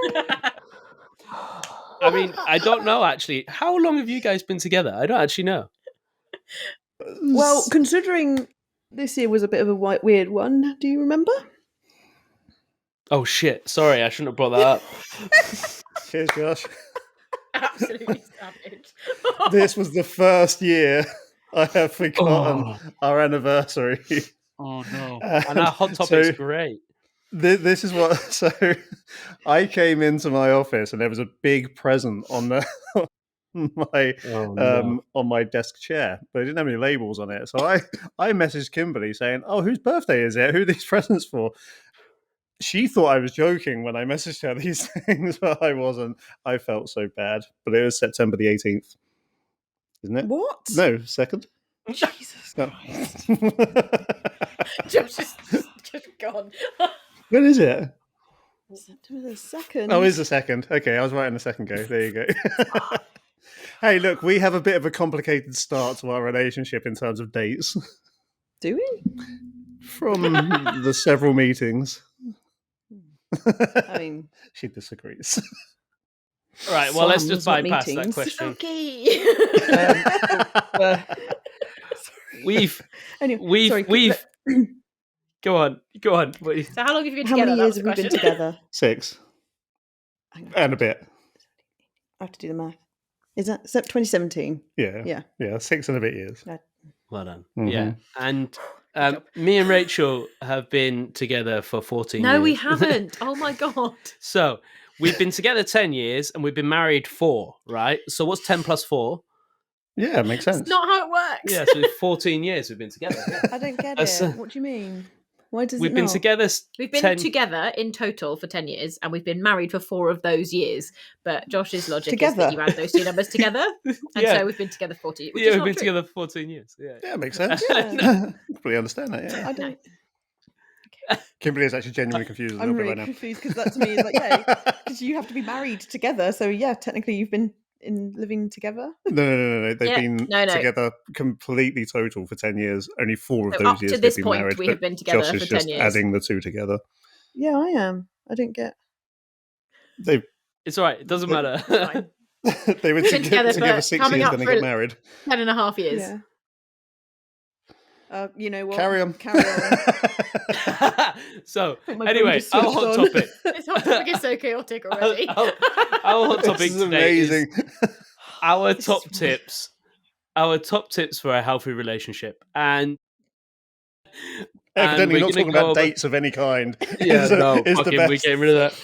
I mean, I don't know actually. How long have you guys been together? I don't actually know. Well, considering this year was a bit of a weird one, do you remember? Oh shit! Sorry, I shouldn't have brought that up. Cheers, Josh. Absolutely savage. This was the first year I have forgotten our anniversary. Oh no! And our hot topic's great. This is what. So I came into my office and there was a big present on the on my desk chair, but it didn't have any labels on it. So I messaged Kymberley saying, "Oh, whose birthday is it? Who are these presents for?" She thought I was joking when I messaged her these things, but I wasn't. I felt so bad. But it was September the 18th, isn't it? What? No, 2nd. Jesus No. Christ. Josh is just gone. When is it? September the 2nd. Oh, it's the 2nd. Okay, I was right in the second go. There you go. Hey, look, we have a bit of a complicated start to our relationship in terms of dates. Do we? From the several meetings. I mean, she disagrees. All right, well, let's just Slams, not bypass that meetings. question. Okay. We've. Go on. So how long have you been how together? many That years was have the we been question. together? 6. Hang on. And a bit. I have to do the math. Is that 2017? Yeah. 6 and a bit years. Well done. Mhm. Yeah. And me and Rachel have been together for 14 years. No, we haven't. Oh my god. So we've been together 10 years and we've been married 4, right? So what's 10 plus 4? Yeah, it makes sense. It's not how it works. Yeah, so 14 years we've been together. Yeah. I don't get That's, it. What do you mean? Why does We've it been not? together. We've been together in total for 10 years and we've been married for 4 of those years. But Josh's logic is Together. that you add those two numbers together. And Yeah. so we've been together 40 years. Yeah, we've been together for 14 years. Yeah. Yeah, it makes sense. Yeah. Completely understand that, yeah. I don't. Kimberly is actually genuinely confused a I'm little really bit right confused because that to me is like, yeah, because you have to be married together. So yeah, technically you've been living together. now. No. They've Yeah, been no. together completely total for 10 years. Only 4 of So those up years to this they've been point, married. we but have been together Josh for is 10 just years. adding the 2 together. Yeah, I am. I don't get. They've It's all right. It doesn't matter. Fine. They were We've been together together for 6 coming years, up then they for got married. 10.5 years. Yeah. You know what? Carry on. Carry on. So, think my brain anyway, just our switched hot on. topic. This hot topic is so chaotic already. Our hot topic This is today is amazing. our This top is- tips. Our top tips for a healthy relationship. And Evidently we're not gonna talking go about over- dates of any kind. Yeah, is no, the fucking, we're best. getting rid of that.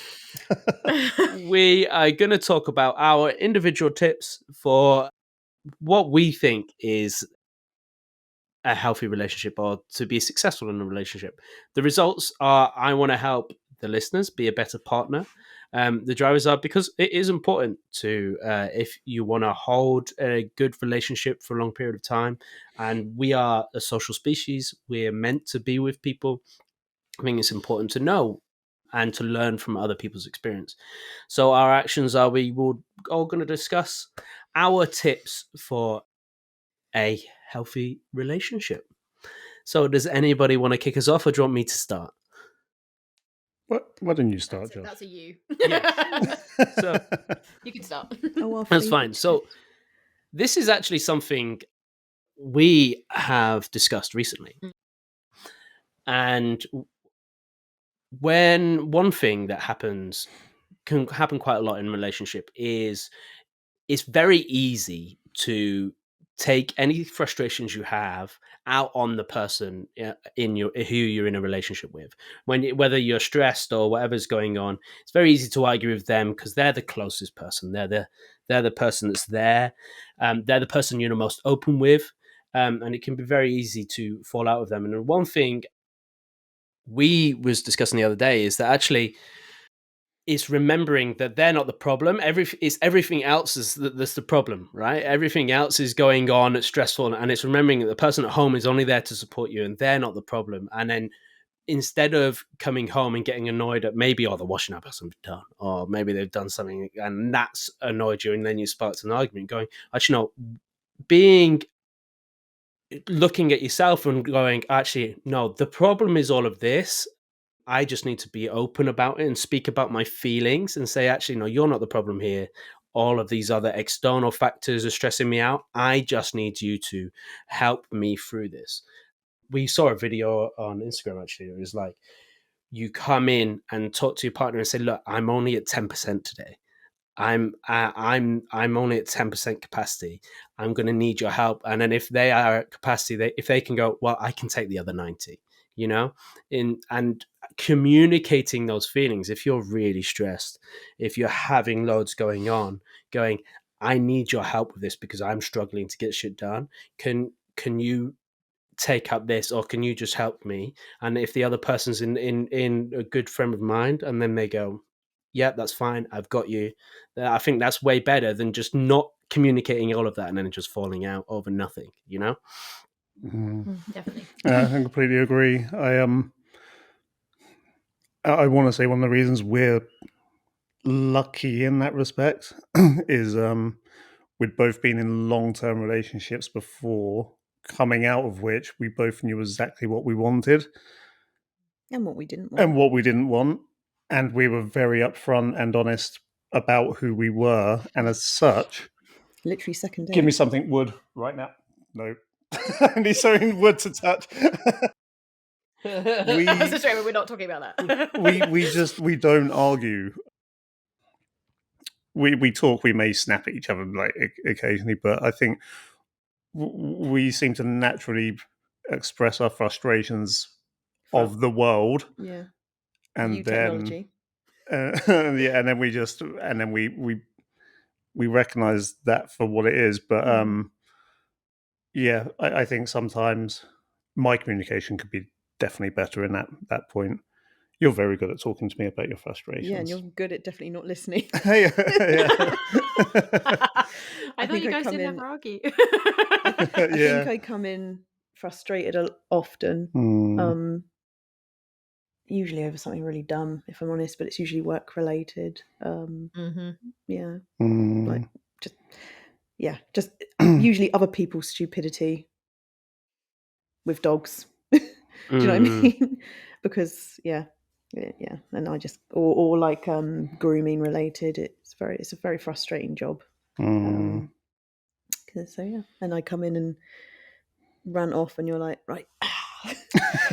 We are going to talk about our individual tips for what we think is a healthy relationship or to be successful in a relationship. The results are I want to help the listeners be a better partner. The drivers are because it is important to, if you want to hold a good relationship for a long period of time, and we are a social species, we're meant to be with people. I think it's important to know and to learn from other people's experience. So our actions are we will all going to discuss our tips for a healthy relationship. So does anybody want to kick us off or do you want me to start? Why don't you start, Josh? That's a you. Yeah. So You can start. Oh, our that's favourite fine. So tip. this is actually something we have discussed recently. And when one thing that happens can happen quite a lot in a relationship is it's very easy to take any frustrations you have out on the person in your who you're in a relationship with. Whether you're stressed or whatever's going on, it's very easy to argue with them because they're the closest person. They're the person that's there. They're the person you're the most open with, and it can be very easy to fall out with them. And one thing we was discussing the other day is that actually it's remembering that they're not the problem. It's everything else that's the problem, right? Everything else is going on, it's stressful, and it's remembering that the person at home is only there to support you and they're not the problem. And then instead of coming home and getting annoyed at maybe, the washing up hasn't been done, or maybe they've done something and that's annoyed you, and then you sparked an argument going, actually, no, looking at yourself and going, actually, no, the problem is all of this. I just need to be open about it and speak about my feelings and say, actually, no, you're not the problem here. All of these other external factors are stressing me out. I just need you to help me through this. We saw a video on Instagram, actually. It was like, you come in and talk to your partner and say, look, I'm only at 10% today. I'm only at 10% capacity. I'm going to need your help. And then if they are at capacity, if they can go, well, I can take the other 90, and communicating those feelings. If you're really stressed, if you're having loads going on, going, I need your help with this because I'm struggling to get shit done. Can you take up this, or can you just help me? And if the other person's in a good frame of mind, and then they go, yeah, that's fine, I've got you. I think that's way better than just not communicating all of that and then just falling out over nothing, Definitely. I completely agree. I want to say one of the reasons we're lucky in that respect is we'd both been in long-term relationships before, coming out of which we both knew exactly what we wanted And what we didn't want. and what we didn't want, and we were very upfront and honest about who we were, and as such, Literally second date. give me something wood right now. No. I need something wood to touch. That's a shame, we're not talking about that. we don't argue. We talk. We may snap at each other like occasionally, but I think we seem to naturally express our frustrations of the world. Yeah. And New then technology. yeah, and then we recognize that for what it is. But yeah, I think sometimes my communication could be definitely better in that point. You're very good at talking to me about your frustrations. Yeah, and you're good at definitely not listening. Yeah. I thought you guys didn't in- ever argue. I Yeah. think I come in frustrated often. Usually over something really dumb, if I'm honest, but it's usually work related. Yeah. Like just usually other people's stupidity with dogs. Do you know what I mean? Because Yeah, and I just or like grooming related. It's a very frustrating job. Mm. So yeah, and I come in and rant off, and you're like, right.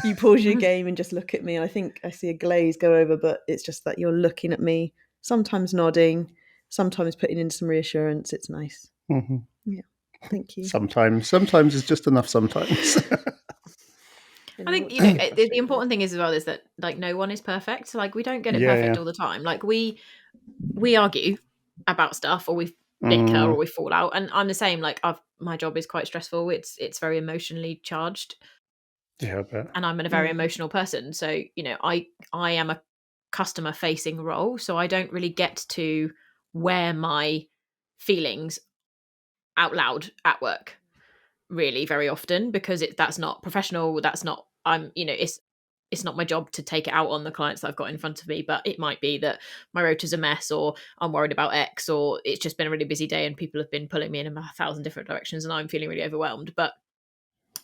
You pause your game and just look at me. I think I see a glaze go over, but it's just that you're looking at me, sometimes nodding, sometimes putting in some reassurance. It's nice. Mm-hmm. Yeah, thank you. Sometimes it's just enough. Sometimes. I think, you know, the important thing is as well is that like no one is perfect. Like we don't get it perfect all the time. Like we argue about stuff, or we bicker, or we fall out, and I'm the same. Like my job is quite stressful. It's very emotionally charged. Yeah, I bet. And I'm a very emotional person, so you know I am a customer facing role, so I don't really get to wear my feelings out loud at work really very often, because that's not professional. That's not, I'm, you know, it's not my job to take it out on the clients that I've got in front of me. But it might be that my rota's a mess, or I'm worried about X, or it's just been a really busy day and people have been pulling me in 1,000 different directions and I'm feeling really overwhelmed. But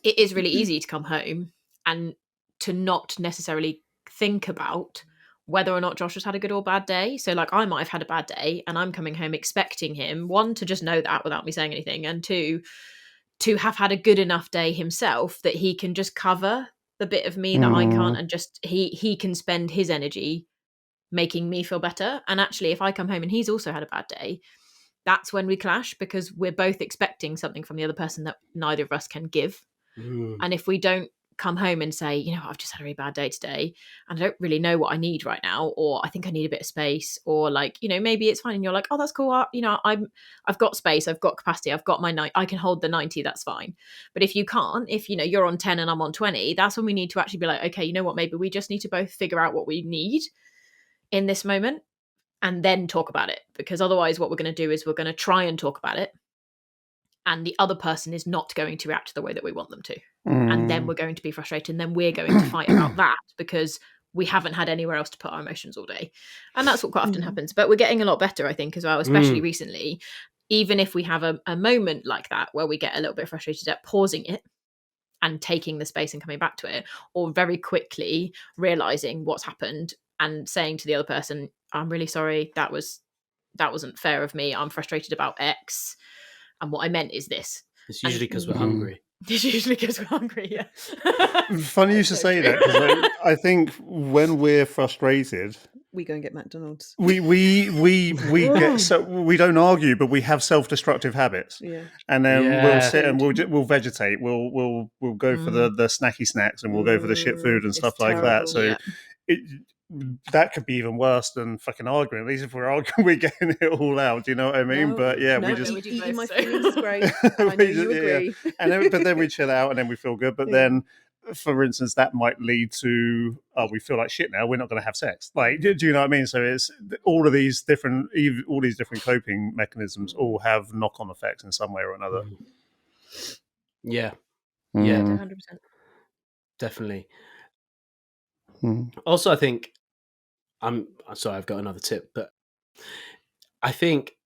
it is really easy to come home and to not necessarily think about whether or not Josh has had a good or bad day. So like I might have had a bad day and I'm coming home expecting him, one, to just know that without me saying anything, and two, to have had a good enough day himself that he can just cover the bit of me that I can't, and just he can spend his energy making me feel better. And actually if I come home and he's also had a bad day, that's when we clash, because we're both expecting something from the other person that neither of us can give. And if we don't come home and say, you know, I've just had a really bad day today and I don't really know what I need right now, or I think I need a bit of space, or like, you know, maybe it's fine, and you're like, oh, that's cool, you know, I've got space, I've got capacity, I've got I can hold the 90, that's fine. But if you can't, if you know you're on 10 and I'm on 20, that's when we need to actually be like, okay, you know what, maybe we just need to both figure out what we need in this moment and then talk about it. Because otherwise what we're going to do is we're going to try and talk about it, and the other person is not going to react the way that we want them to. And then we're going to be frustrated, and then we're going to fight about that because we haven't had anywhere else to put our emotions all day. And that's what quite often happens. But we're getting a lot better, I think, as well, especially recently. Even if we have a moment like that where we get a little bit frustrated, at pausing it and taking the space and coming back to it, or very quickly realizing what's happened and saying to the other person, I'm really sorry, that wasn't fair of me, I'm frustrated about X, and what I meant is this. It's usually because we're hungry. It's usually because we're hungry, yeah. Funny you should say that, because I think when we're frustrated, we go and get McDonald's. we get, so we don't argue, but we have self-destructive habits. Yeah. And then we'll sit and we'll vegetate. We'll go for the snacky snacks, and we'll go for the shit food and stuff like that. So that could be even worse than fucking arguing. At least if we're arguing, we're getting it all out. Do you know what I mean? But yeah, we just eating my feelings is great. I know you agree. Yeah. And then, but then we chill out and then we feel good. But then, for instance, that might lead to we feel like shit now. We're not going to have sex. Like, do you know what I mean? So it's all these different coping mechanisms all have knock-on effects in some way or another. Yeah, 100%, definitely. Also, I think I'm sorry, I've got another tip, but I think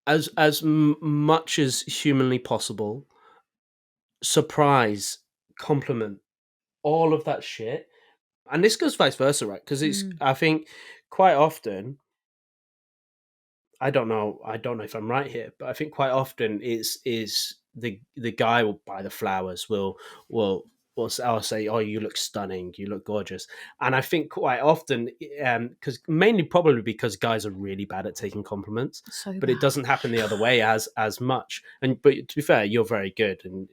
as much as humanly possible, surprise, compliment, all of that shit. And this goes vice versa, right? Because it's I think quite often, I don't know if I'm right here, but I think quite often is the guy will buy the flowers, I'll say, oh, you look stunning, you look gorgeous. And I think quite often, mainly probably because guys are really bad at taking compliments, but it doesn't happen the other way as much. But to be fair, you're very good. And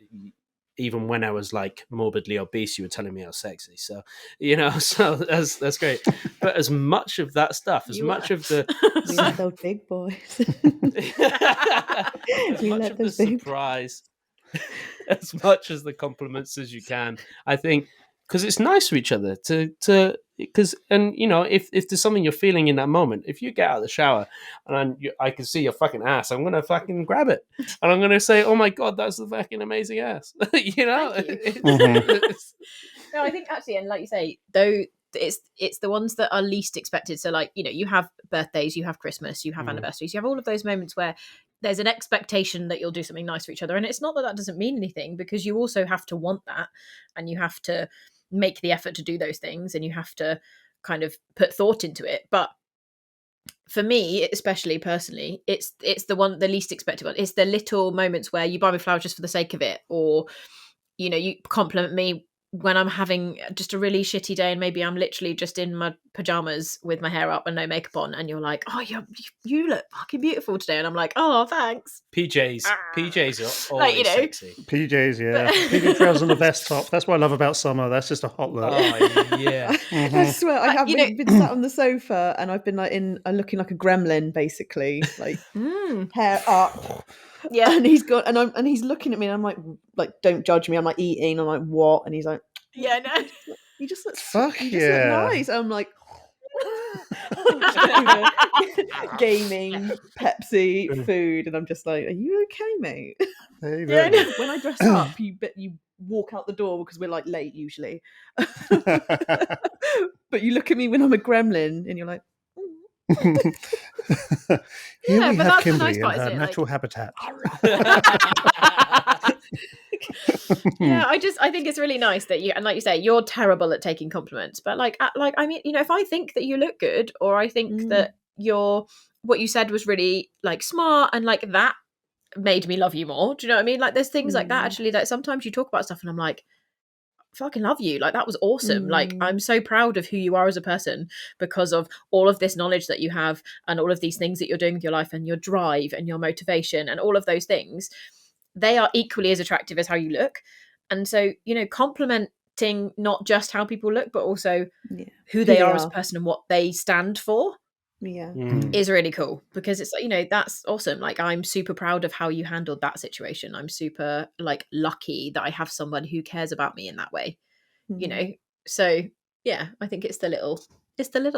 even when I was like morbidly obese, you were telling me I was sexy. So, you know, so that's great. But as much of that stuff, as much of the... We let those big boys. As much of the surprise... as much as the compliments as you can, I think, because it's nice for each other because you know, if there's something you're feeling in that moment, if you get out of the shower and I can see your fucking ass, I'm gonna fucking grab it and I'm gonna say, oh my god, that's the fucking amazing ass. You know. No, I think actually, and like you say, though, it's the ones that are least expected. So like, you know, you have birthdays, you have Christmas, you have anniversaries, you have all of those moments where there's an expectation that you'll do something nice for each other. And it's not that doesn't mean anything, because you also have to want that, and you have to make the effort to do those things, and you have to kind of put thought into it. But for me, especially personally, it's the least expected one. It's the little moments where you buy me flowers just for the sake of it, or you compliment me when I'm having just a really shitty day, and maybe I'm literally just in my pajamas with my hair up and no makeup on, and you're like, "Oh, you look fucking beautiful today," and I'm like, "Oh, thanks." PJs are always sexy. PJs, yeah. PJ trousers and a vest top. That's what I love about summer. That's just a hot look. Oh yeah. I swear, I have been sat on the sofa and I've been like looking like a gremlin, basically, like hair up. Yeah, and he's got and he's looking at me, and I'm like, don't judge me. I'm like eating. I'm like, what? And he's like, yeah, no. You just look Fuck you just look nice. I'm like, gaming, Pepsi, food, and I'm just like, are you okay, mate? Hey, Yeah, no. When I dress up, you walk out the door because we're like late usually. But you look at me when I'm a gremlin, and you're like. Here Yeah, we but have that's the Kymberley nice part, in her isn't it? natural habitat. Yeah, I think it's really nice that and like you say, you're terrible at taking compliments, but I mean, if I think that you look good, or I think that what you said was really like smart, and like that made me love you more. Do you know what I mean? Like there's things like that actually, that sometimes you talk about stuff and I'm like, fucking love you, like that was awesome. Like I'm so proud of who you are as a person because of all of this knowledge that you have, and all of these things that you're doing with your life, and your drive and your motivation, and all of those things. They are equally as attractive as how you look. And so, complimenting not just how people look, but also who they are as a person and what they stand for is really cool, because it's that's awesome. Like I'm super proud of how you handled that situation. I'm super like lucky that I have someone who cares about me in that way. So yeah, I think it's the little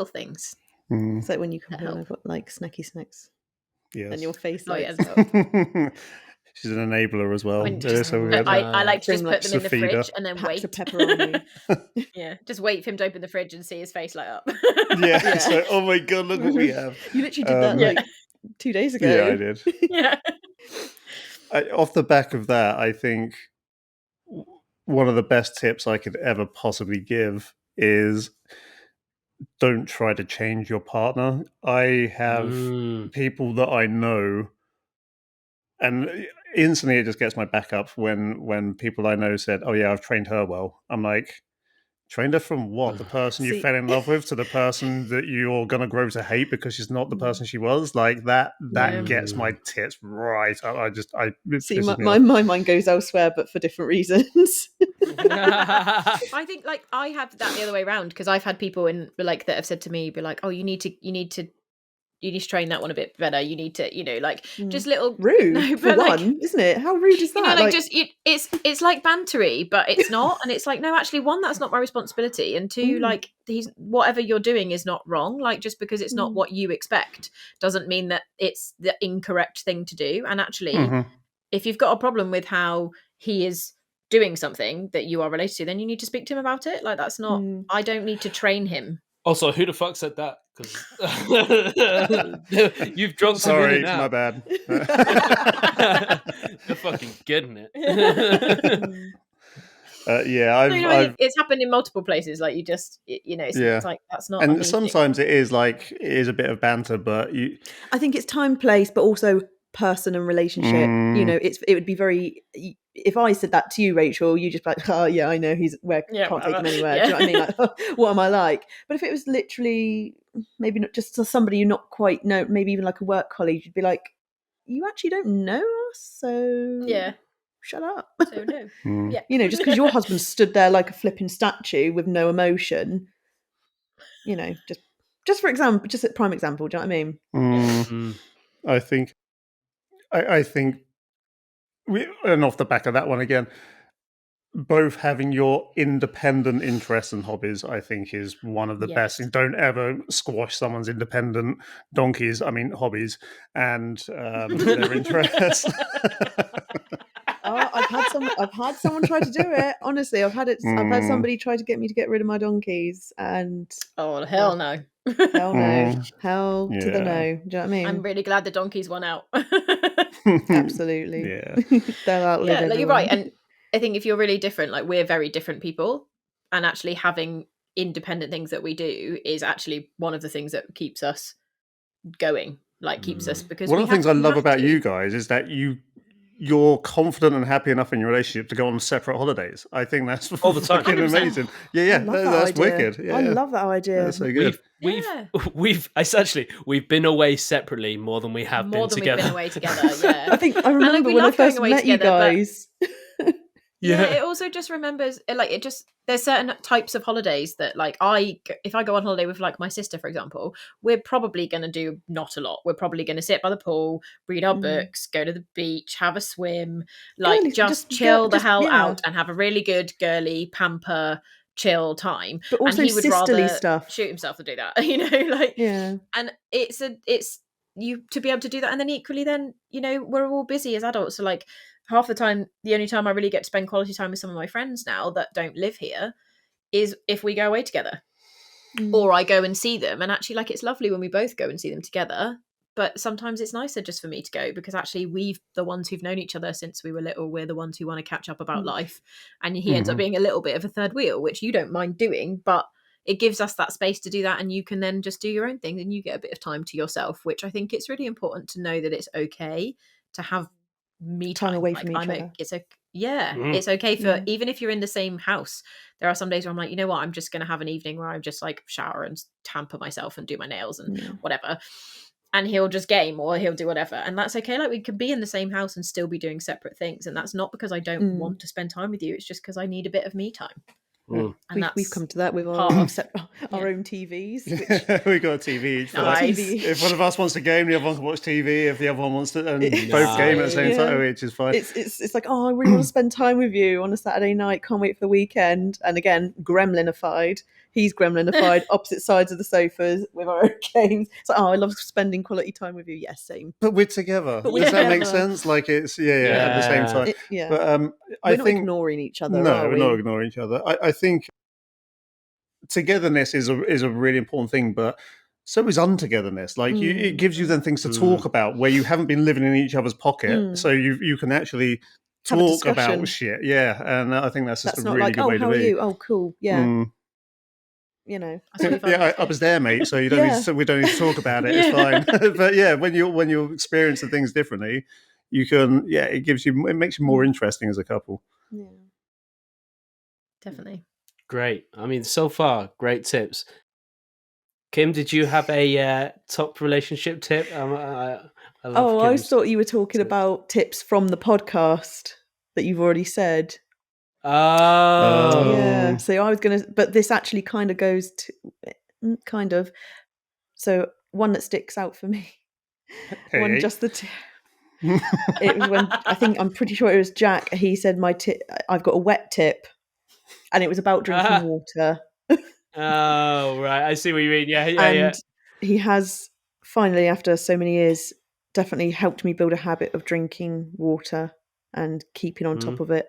things. It's like when you complain I've got like snacky snacks. Yes. And your face lights up. She's an enabler as well. I like to just put them in the fridge and then wait. Pepperoni. Yeah, just wait for him to open the fridge and see his face light up. Yeah. So, oh my god, look what we have. You literally did that like 2 days ago. Yeah, I did. Yeah. Off the back of that, I think one of the best tips I could ever possibly give is don't try to change your partner. I have people that I know, and instantly it just gets my back up when people I know said, "Oh yeah, I've trained her well." I'm like, trained her from what? The person you fell in love with to the person that you're gonna grow to hate because she's not the person she was? Like that gets my tits right. I see my mind goes elsewhere, but for different reasons. I think like I have that the other way around, because I've had people that have said to me, be like, "Oh, you need to train that one a bit better. You need to, just little rude for like, one, isn't it? How rude is that? It's like bantery, but it's not. And it's like, no, actually, one, that's not my responsibility, and two, like whatever you're doing is not wrong. Like just because it's not what you expect doesn't mean that it's the incorrect thing to do. And actually, if you've got a problem with how he is doing something that you are related to, then you need to speak to him about it. Like that's not. I don't need to train him. Also, who the fuck said that? Because you've dropped. Sorry, my bad. You're fucking getting it. Yeah, it's happened in multiple places. Like you just, it's like that's not. And sometimes it is a bit of banter, but I think it's time, place, but also person and relationship. It would be very. If I said that to you, Rachel, you just like, oh yeah, I know can't take him anywhere. Do you know what I mean? Like, what am I like? But if it was literally maybe not just somebody you not quite know, maybe even like a work colleague, you'd be like, you actually don't know us, so shut up. So no, yeah, just because your husband stood there like a flipping statue with no emotion, just for example, just a prime example. Do you know what I mean? I think. And off the back of that one again, both having your independent interests and hobbies, I think, is one of the best things. Don't ever squash someone's independent hobbies and their interests. Oh, I've had someone try to do it. Honestly, I've had somebody try to get me to get rid of my donkeys, and oh hell no. Hell no. Hell to the no. Do you know what I mean? I'm really glad the donkeys won out. Absolutely. Yeah. They'll outlive everyone. You're right. And I think if you're really different, like we're very different people, and actually having independent things that we do is actually one of the things that keeps us going, like keeps us, because One we of the things I we love have about to. you guys is that you're confident and happy enough in your relationship to go on separate holidays. I think that's All the time. fucking 100%. amazing. Yeah, I love that that's idea. wicked. Yeah, I love that idea. that's so good. We've been away separately more than we have More been than together. we've been away together. Yeah. I think I like, remember we when I love going first away met you together, but- guys. Yeah, it also just remembers, like, it just, there's certain types of holidays that, like, if I go on holiday with, like, my sister, for example, we're probably going to do not a lot. We're probably going to sit by the pool, read our books, go to the beach, have a swim, like, Girly- just chill the hell out and have a really good girly pamper chill time. But also and he would sisterly rather stuff. shoot himself to do that, you know, like, Yeah. and it's you to be able to do that. And then equally, then, you know, we're all busy as adults, so, like, half the time, the only time I really get to spend quality time with some of my friends now that don't live here is if we go away together, or I go and see them. And actually, like, it's lovely when we both go and see them together, but sometimes it's nicer just for me to go, because actually we've the ones who've known each other since we were little, we're the ones who want to catch up about life, and he ends up being a little bit of a third wheel, which you don't mind doing, but it gives us that space to do that, and you can then just do your own thing, and you get a bit of time to yourself, which I think it's really important to know that it's okay to have me time away like, from each other. It's it's okay for even if you're in the same house. There are some days where I'm like, you know what, I'm just going to have an evening where I'm just like shower and tamper myself and do my nails and whatever, and he'll just game or he'll do whatever, and that's okay. Like, we can be in the same house and still be doing separate things, and that's not because I don't want to spend time with you, it's just because I need a bit of me time. And we've come to that with our own TVs. Which... We got a TV each. Nice. If one of us wants to game, the other one can watch TV. If the other one wants to, and both game at the same time, which is fine. It's like, oh, I really want to spend time with you on a Saturday night. Can't wait for the weekend. And again, gremlinified. He's gremlinified, opposite sides of the sofas with our own games. It's like, oh, I love spending quality time with you. Yes, same. But we're together. But we're Does that together. make sense? Like, it's at the same time. But we're not ignoring each other. No, are we're we? not ignoring each other. I think togetherness is a really important thing, but so is untogetherness. Like, it gives you then things to talk about where you haven't been living in each other's pocket, so you can actually talk about shit. Yeah, and I think that's just a really good way to be. How are you? Oh, cool. Yeah. You know, I was there, mate. So you don't need to, we don't need to talk about it. It's fine. But yeah, when you're experiencing things differently, you can. Yeah, it makes you more interesting as a couple. Yeah, Definitely. Great. I mean, so far, great tips. Kim, did you have a top relationship tip? I always thought you were talking about tips from the podcast that you've already said. Oh. Yeah. So I was going to, but this actually kind of goes to, so one that sticks out for me. One, just the tip. It was when, I'm pretty sure it was Jack. He said, I've got a wet tip. And it was about drinking water. Oh, right. I see what you mean. Yeah. He has finally, after so many years, definitely helped me build a habit of drinking water and keeping on top of it.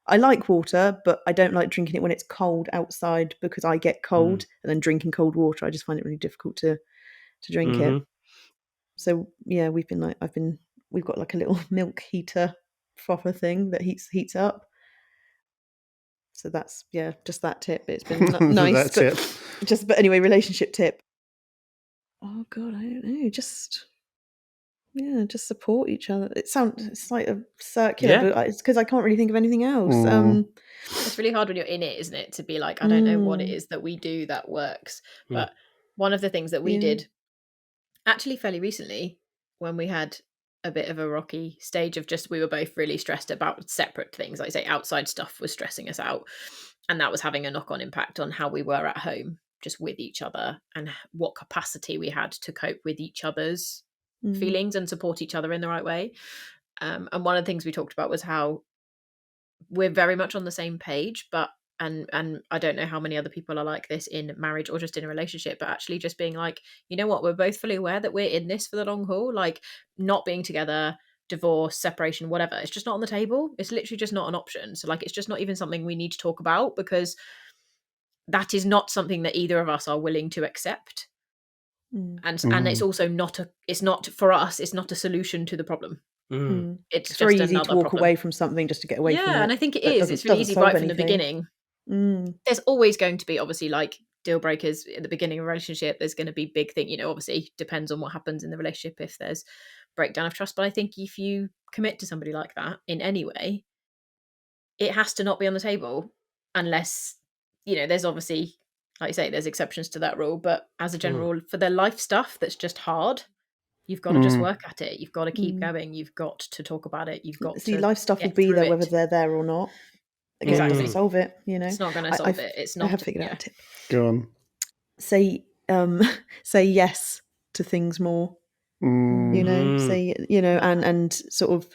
I like water, but I don't like drinking it when it's cold outside because I get cold, and then drinking cold water, I just find it really difficult to drink it. So yeah, we've got like a little milk heater frother thing that heats up. So that's just that tip. It's been nice. But anyway, relationship tip. Oh God, I don't know. Just support each other. It's like a circular, but it's because I can't really think of anything else. It's really hard when you're in it, isn't it? To be like, I don't know what it is that we do that works. But one of the things that we did actually fairly recently, when we had a bit of a rocky stage of we were both really stressed about separate things. Like I say, outside stuff was stressing us out, and that was having a knock-on impact on how we were at home, just with each other, and what capacity we had to cope with each other's feelings and support each other in the right way. And one of the things we talked about was how we're very much on the same page, but and I don't know how many other people are like this in marriage or just in a relationship, but actually just being like, you know what, we're both fully aware that we're in this for the long haul. Like, not being together, divorce, separation, whatever, it's just not on the table. It's literally just not an option. So like, it's just not even something we need to talk about, because that is not something that either of us are willing to accept. And it's also not for us, it's not a solution to the problem. It's very just easy to walk away from something just to get away from it. And I think it is. It's really easy right from the beginning There's always going to be, obviously, like deal breakers at the beginning of a relationship. There's going to be big thing, obviously depends on what happens in the relationship if there's breakdown of trust. But I think if you commit to somebody like that in any way, it has to not be on the table unless, there's obviously, like you say, there's exceptions to that rule. But as a general rule, for the life stuff that's just hard, you've got to just work at it. You've got to keep going. You've got to talk about it. You've got to life stuff will get be through there it. whether they're there or not. Again, it doesn't solve it, It's not going to solve it. It's not. I have figured out a tip. Go on. Say yes to things more. Say, and sort of,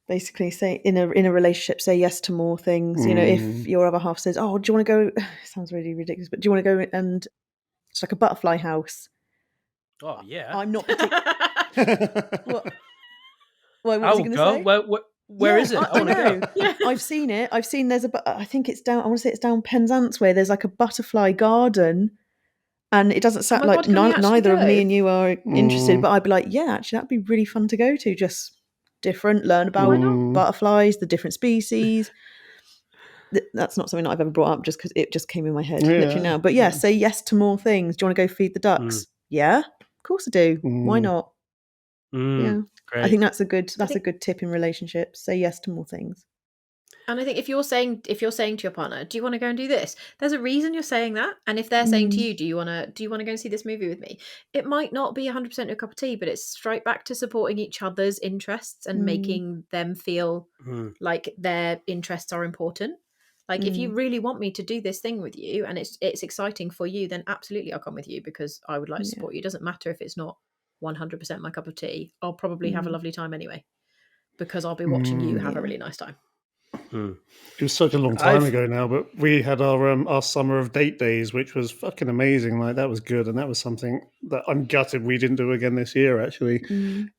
basically say in a relationship, say yes to more things. If your other half says, "Oh, do you want to go?" It sounds really ridiculous, but do you want to go and it's like a butterfly house? Oh yeah, I'm not particular. What was he going to say? Where is it? I know. I've seen it. There's I think it's down. I want to say it's down Penzance way. There's like a butterfly garden, and it doesn't sound like neither of me and you are interested. But I'd be like, yeah, actually, that'd be really fun to go to. Just different, learn about butterflies, the different species. That's not something that I've ever brought up just because it just came in my head literally now. But say yes to more things. Do you want to go feed the ducks? Yeah, of course I do. Why not? Yeah. Great. I think that's a good tip in relationships. Say yes to more things. And I think if you're saying to your partner, do you want to go and do this? There's a reason you're saying that. And if they're saying to you, do you want to go and see this movie with me? It might not be 100% your cup of tea, but it's straight back to supporting each other's interests and making them feel like their interests are important. Like if you really want me to do this thing with you and it's exciting for you, then absolutely I'll come with you because I would like to support you. It doesn't matter if it's not 100% my cup of tea. I'll probably have a lovely time anyway because I'll be watching you have a really nice time. It was such a long time ago now, but we had our summer of date days, which was fucking amazing. Like that was good, and that was something that I'm gutted we didn't do again this year, actually. And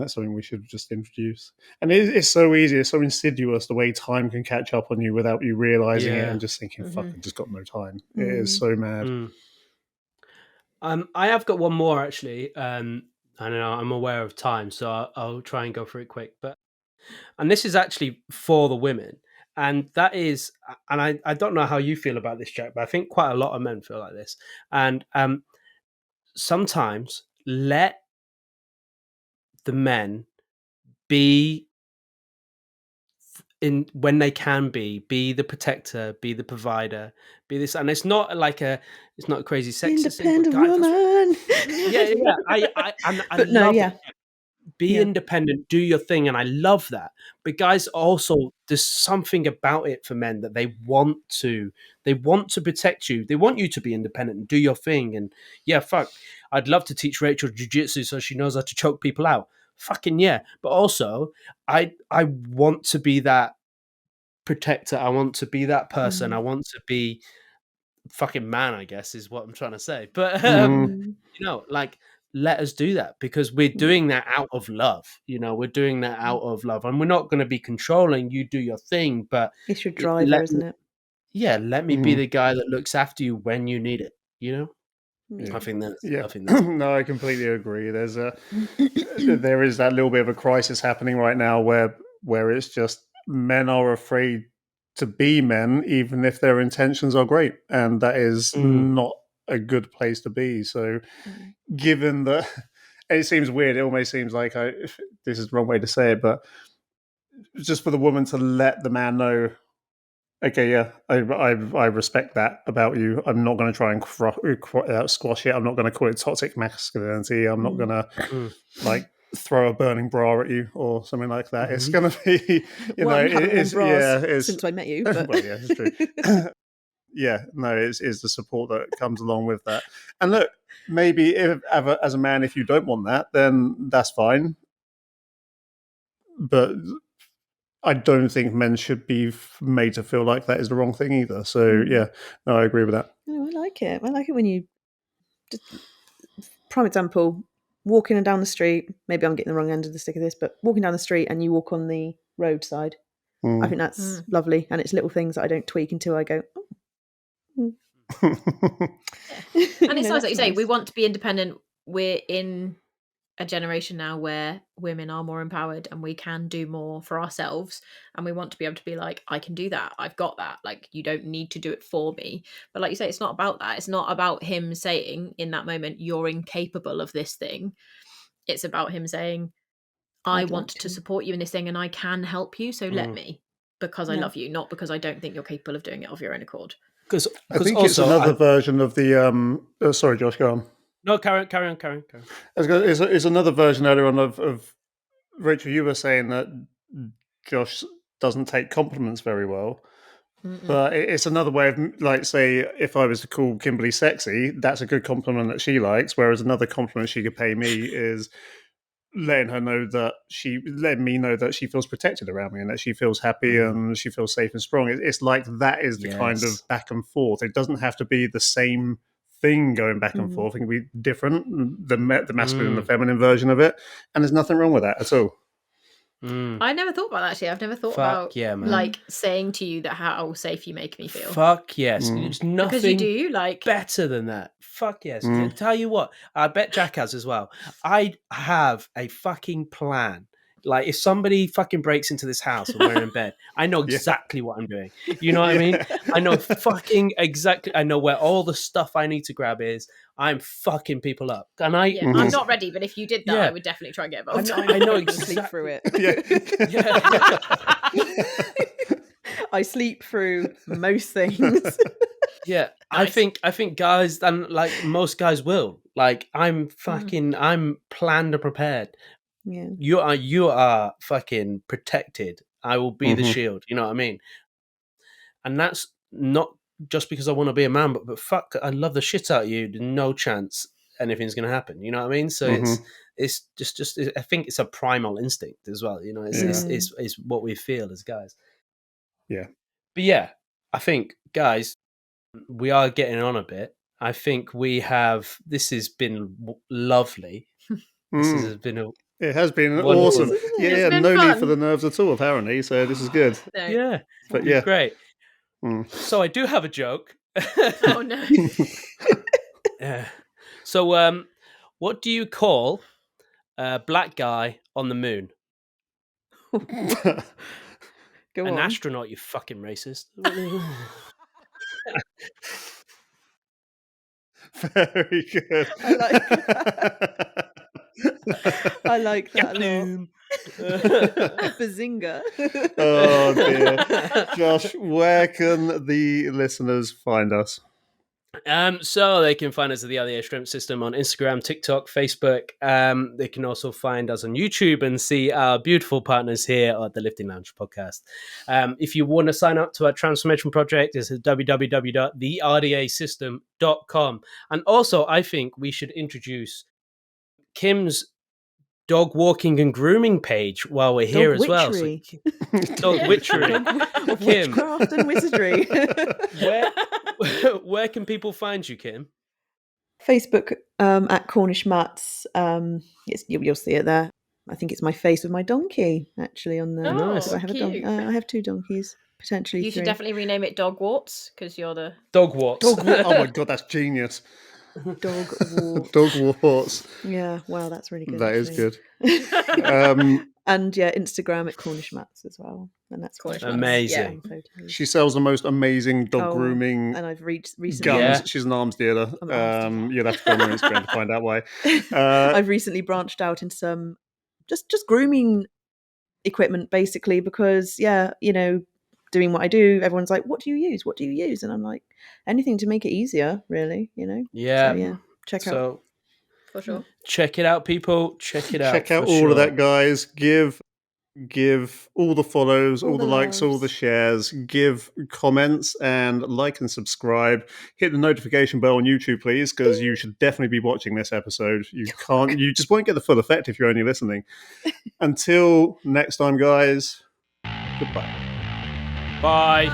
that's something we should just introduce. And it's so easy, it's so insidious the way time can catch up on you without you realizing it and just thinking, "Fuck, I've just got no time." It is so mad. I have got one more actually. I know I'm aware of time, so I'll try and go through it quick. And this is actually for the women, and that is, and I don't know how you feel about this, Jack, but I think quite a lot of men feel like this. And sometimes let the men be in when they can be the protector, be the provider, be this, and it's not a crazy sexist independent woman. I love it. Be independent, do your thing, and I love that. But guys, also there's something about it for men that they want to protect you. They want you to be independent and do your thing. And I'd love to teach Rachel jiu-jitsu so she knows how to choke people out. Fucking yeah. But also I want to be that protector. I want to be that person. I want to be fucking man, I guess is what I'm trying to say. But let us do that because we're doing that out of love. We're doing that out of love, and we're not going to be controlling. You do your thing, but it's your driver, isn't it? Yeah, let me be the guy that looks after you when you need it. I think that's. No, I completely agree. There is that little bit of a crisis happening right now where it's just men are afraid to be men, even if their intentions are great, and that is not a good place to be. So, given that, it seems weird. It almost seems like this is the wrong way to say it, but just for the woman to let the man know, okay, yeah, I respect that about you. I'm not going to try and squash it. I'm not going to call it toxic masculinity. I'm not going to throw a burning bra at you or something like that. It's going to be, since I met you. But... well, yeah, it's true. It's the support that comes along with that. And look, maybe as a man, if you don't want that, then that's fine. But I don't think men should be made to feel like that is the wrong thing either. So I agree with that. Oh, I like it. I like it when you, just, prime example, walking down the street. Maybe I'm getting the wrong end of the stick of this, but walking down the street and you walk on the roadside. I think that's lovely, and it's little things that I don't tweak until I go. And it's nice, like you say, we want to be independent. We're in a generation now where women are more empowered and we can do more for ourselves, and we want to be able to be like, I can do that, I've got that, like, you don't need to do it for me. But like you say, it's not about that. It's not about him saying in that moment, you're incapable of this thing. It's about him saying, I I'd want like to to. support you in this thing and I can help you, so let me, because I Yeah. love you, not because I don't think you're capable of doing it of your own accord. Because I think also, it's another version of the. Sorry, Josh, go on. No, carry on. It's another version earlier on of Rachel. You were saying that Josh doesn't take compliments very well. But it's another way of, like, say, if I was to call Kymberley sexy, that's a good compliment that she likes. Whereas another compliment she could pay me is letting me know that she feels protected around me and that she feels happy and she feels safe and strong. It's like that is the kind of back and forth. It doesn't have to be the same thing going back and forth. It can be different, the masculine and the feminine version of it. And there's nothing wrong with that at all. I never thought about that, actually. I've never thought about like saying to you that how safe you make me feel. Fuck yes. There's nothing Because you do, like, better than that. Fuck yes. Tell you what, I bet Jack has as well. I have a fucking plan. Like, if somebody fucking breaks into this house and we're in bed, I know exactly what I'm doing. You know what I mean? I know fucking exactly. I know where all the stuff I need to grab is. I'm fucking people up. And I'm not ready, but if you did that, I would definitely try and get involved. I know Sleep exactly. through it. I sleep through most things. Yeah, Nice. I think guys, and like most guys will. Like, I'm planned and prepared. Yeah. You are fucking protected. I will be the shield. You know what I mean? And that's not just because I want to be a man, but fuck, I love the shit out of you. There's no chance anything's going to happen. You know what I mean? So it's just I think it's a primal instinct as well. You know, it's what we feel as guys. Yeah. But yeah, I think guys, we are getting on a bit. I think this has been lovely. It has been wonderful. awesome. It's been no fun. need for the nerves at all, apparently. So this is good. No. Yeah, But yeah, great. Mm. So I do have a joke. Oh no. Yeah. So, what do you call a black guy on the moon? Go An on. astronaut, you fucking racist. Very good. I like that. I like that a lot. Bazinga. Oh dear. Josh, where can the listeners find us? So they can find us at the RDA Shrimp System on Instagram, TikTok, Facebook. They can also find us on YouTube and see our beautiful partners here at the Lifting Lounge podcast. If you want to sign up to our transformation project, it's at www.therdsystem.com. And also, I think we should introduce Kim's dog walking and grooming page while we're here as well. So, dog witchery. Kim, Witchcraft and wizardry. where can people find you, Kim? Facebook at Cornish Mats. You'll see it there. I think it's my face with my donkey actually on there. Nice. I have Cute. I have 2 donkeys, potentially You 3. should definitely rename it Dog Warts, because you're the Dog walks. Oh my god, that's genius. Dog walk. Dog warts. Yeah, wow, that's really good. That is actually. good. And yeah, Instagram at Cornish Mats as well. And that's Cornish quite Mats, amazing. Photos. She sells the most amazing dog grooming and I've recently guns. Yeah. She's an arms dealer. I'm arms dealer. You'll have to go on her Instagram to find out why. I've recently branched out into some just grooming equipment, basically, because doing what I do, everyone's like, what do you use? What do you use? And I'm like, anything to make it easier, really, Yeah. So, yeah, check out. for sure. Check it out, people. Check it out. Check out for all sure. of that, guys. Give all the follows, all the likes, all loves. the shares, give comments, and like and subscribe. Hit the notification bell on YouTube, please, because you should definitely be watching this episode. You just won't get the full effect if you're only listening. Until next time, guys, goodbye. Bye.